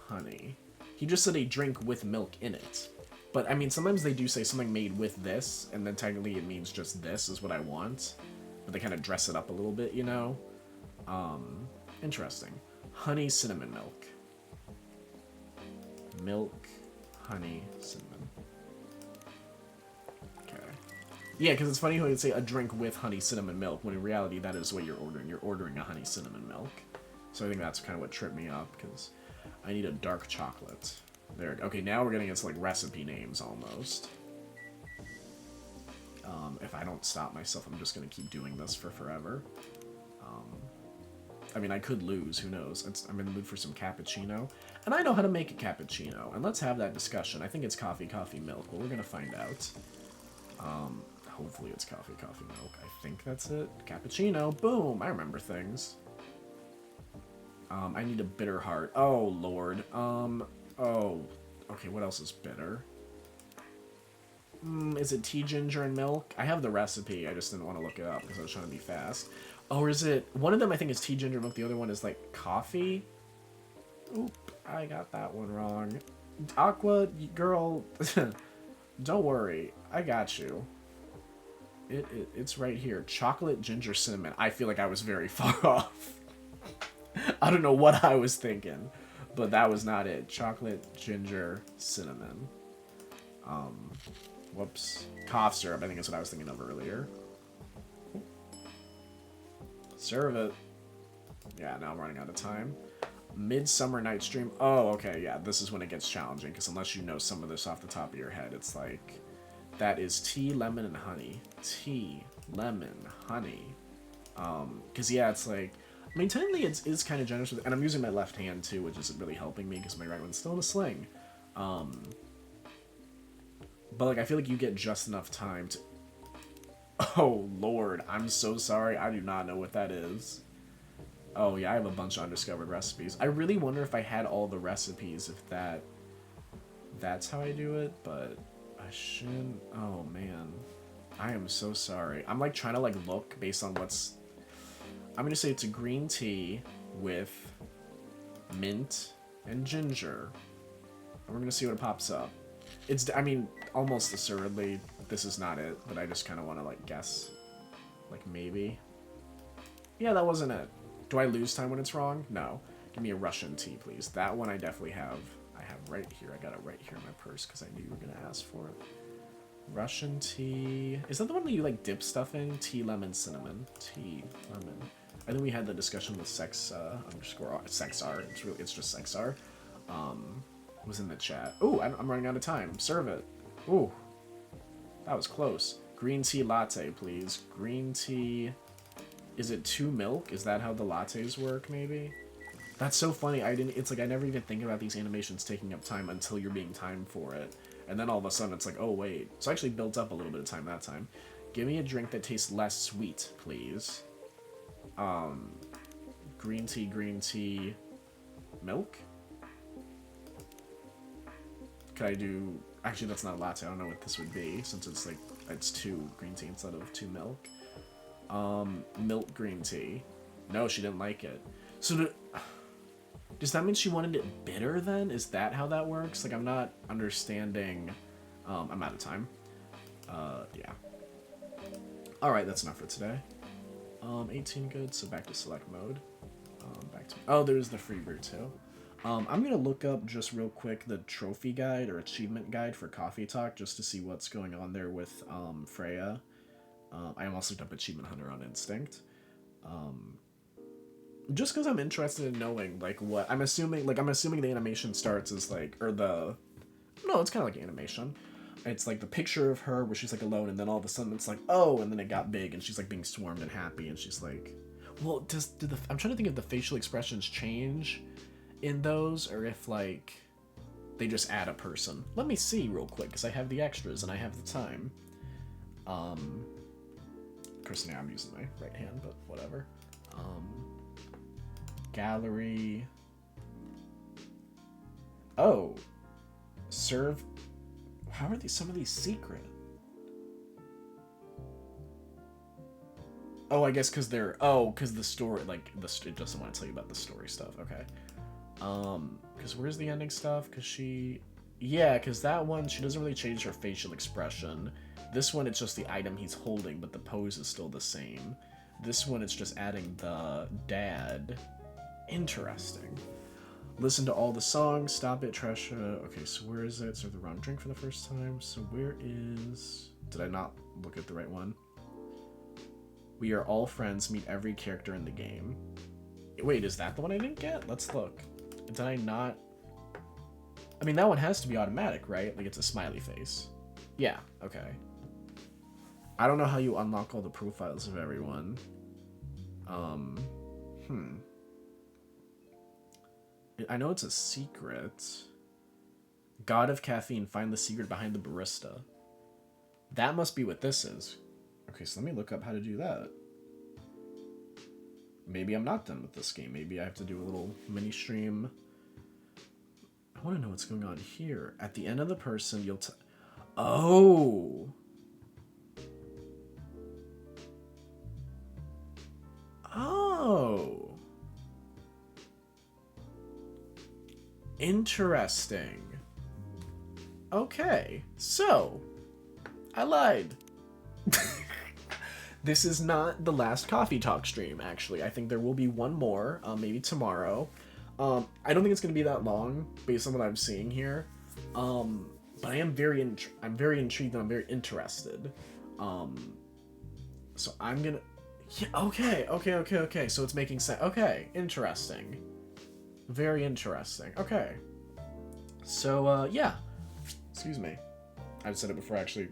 honey. He just said a drink with milk in it. But, I mean, sometimes they do say something made with this, and then technically it means just this is what I want. But they kind of dress it up a little bit, you know? Interesting. Honey, cinnamon, milk. Milk, honey, cinnamon. Okay. Yeah, because it's funny how you'd say a drink with honey, cinnamon, milk, when in reality that is what you're ordering. You're ordering a honey, cinnamon, milk. So I think that's kind of what tripped me up, because I need a dark chocolate. There. Okay, now we're getting into like recipe names almost. If I don't stop myself, I'm just gonna keep doing this for forever. I mean, I could lose. Who knows? I'm in the mood for some cappuccino, and I know how to make a cappuccino. And let's have that discussion. I think it's coffee, milk. Well, we're gonna find out. Hopefully it's coffee, milk. I think that's it. Cappuccino. Boom! I remember things. I need a bitter heart. Oh Lord. Oh, Okay, what else is bitter? Is it tea, ginger, and milk? I have the recipe. I just didn't want to look it up because I was trying to be fast. Or is it... One of them I think is tea, ginger, milk. The other one is like coffee. Oop, I got that one wrong. Aqua, girl, don't worry. I got you. It's right here. Chocolate, ginger, cinnamon. I feel like I was very far off. I don't know what I was thinking, but that was not it. Chocolate, ginger, cinnamon. Whoops. Cough syrup, I think is what I was thinking of earlier. Serve it. Yeah, now I'm running out of time. Midsummer Night's Dream. Oh, okay, yeah, this is when it gets challenging, because unless you know some of this off the top of your head, it's like... That is tea, lemon, and honey. Tea, lemon, honey. Because, yeah, it's like... I mean, technically, it's kind of generous with... And I'm using my left hand, too, which isn't really helping me, because my right one's still in a sling. But, like, I feel like you get just enough time to... Oh, Lord, I'm so sorry. I do not know what that is. Oh, yeah, I have a bunch of undiscovered recipes. I really wonder if I had all the recipes, if that's how I do it, but I shouldn't. Oh, man. I am so sorry. I'm, like, trying to, like, look based on what's... I'm gonna say it's a green tea with mint and ginger. And we're gonna see what pops up. It's, I mean, almost assuredly, this is not it, but I just kind of want to, like, guess. Like, maybe. Yeah, that wasn't it. Do I lose time when it's wrong? No. Give me a Russian tea, please. That one I definitely have. I have right here. I got it right here in my purse because I knew you were going to ask for it. Russian tea. Is that the one that you, like, dip stuff in? Tea, lemon, cinnamon. Tea, lemon. I think we had the discussion with sex, Sexar. It's just Sexar. Was in the chat. Ooh, I'm running out of time. Serve it. Ooh. That was close. Green tea latte, please. Green tea... Is it 2 milk? Is that how the lattes work, maybe? That's so funny. It's like I never even think about these animations taking up time until you're being timed for it. And then all of a sudden it's like, oh wait. So I actually built up a little bit of time that time. Give me a drink that tastes less sweet, please. Green tea, milk? Could I do... Actually, that's not a latte. I don't know what this would be, since it's like, it's 2 green tea instead of 2 milk. Milk green tea. No, she didn't like it. So does that mean she wanted it bitter then? Is that how that works? Like, I'm not understanding. I'm out of time. Yeah. Alright, that's enough for today. 18 good, so back to select mode. Oh, there's the free brew too. I'm gonna look up just real quick the trophy guide or achievement guide for Coffee Talk just to see what's going on there with Freya. I almost looked up Achievement Hunter on Instinct. Just because I'm interested in knowing, like, what... I'm assuming the animation starts as, like... No, it's kind of like animation. It's, like, the picture of her where she's, like, alone, and then all of a sudden it's like, oh, and then it got big, and she's, like, being swarmed and happy, and she's, like... Well, I'm trying to think if the facial expressions change in those, or if, like, they just add a person. Let me see real quick, because I have the extras, and I have the time. Of course, now I'm using my right hand, but whatever. Gallery. Oh. Serve. How are some of these secret? Oh, I guess because they're... Oh, because the story, like, it doesn't want to tell you about the story stuff. Okay. Because where's the ending stuff? Because she... Yeah, because that one, she doesn't really change her facial expression. This one, it's just the item he's holding, but the pose is still the same. This one, it's just adding the dad. Interesting. Listen to all the songs. Stop it, Tresha. Okay, so where is it? So the wrong drink for the first time. So where is... Did I not look at the right one? We are all friends. Meet every character in the game. Wait, is that the one I didn't get? Let's look. Did I not... I mean, that one has to be automatic, right? Like, it's a smiley face. Yeah, okay. I don't know how you unlock all the profiles of everyone. I know it's a secret. God of Caffeine, find the secret behind the barista. That must be what this is. Okay, so let me look up how to do that. Maybe I'm not done with this game. Maybe I have to do a little mini stream. I want to know what's going on here. At the end of the person, you'll Oh. Oh. Interesting. Okay, so I lied. This is not the last coffee talk stream, actually. I think there will be one more, maybe tomorrow. I don't think it's going to be that long, based on what I'm seeing here. But I'm very intrigued and I'm very interested. So I'm gonna... Yeah, okay. So it's making sense. Okay, interesting. Very interesting. Okay. So, yeah. Excuse me. I've said it before, actually.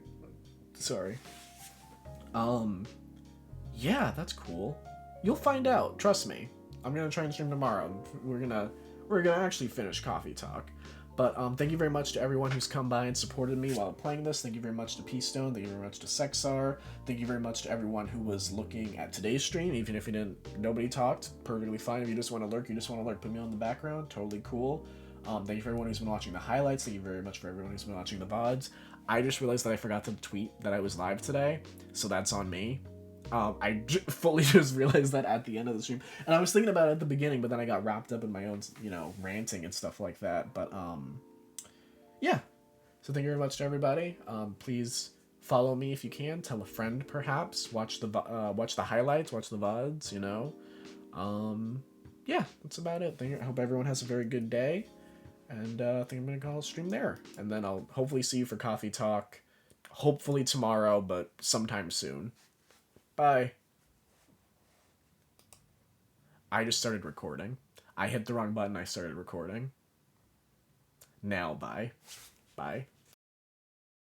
Sorry. Yeah, that's cool. You'll find out. Trust me. I'm gonna try and stream tomorrow. We're gonna actually finish Coffee Talk. But thank you very much to everyone who's come by and supported me while playing this. Thank you very much to P-Stone. Thank you very much to Sexar. Thank you very much to everyone who was looking at today's stream. Even if nobody talked, perfectly fine. If you just want to lurk, put me on the background. Totally cool. Thank you for everyone who's been watching the highlights. Thank you very much for everyone who's been watching the VODs. I just realized that I forgot to tweet that I was live today, so that's on me. I fully just realized that at the end of the stream, and I was thinking about it at the beginning, but then I got wrapped up in my own, ranting and stuff like that. But yeah. So thank you very much to everybody. Please follow me if you can. Tell a friend, perhaps. Watch the highlights. Watch the VODs. Yeah, that's about it. I hope everyone has a very good day, and I think I'm gonna call stream there, and then I'll hopefully see you for Coffee Talk. Hopefully tomorrow, but sometime soon. Bye. I just started recording. I hit the wrong button. I started recording. Now, bye. Bye.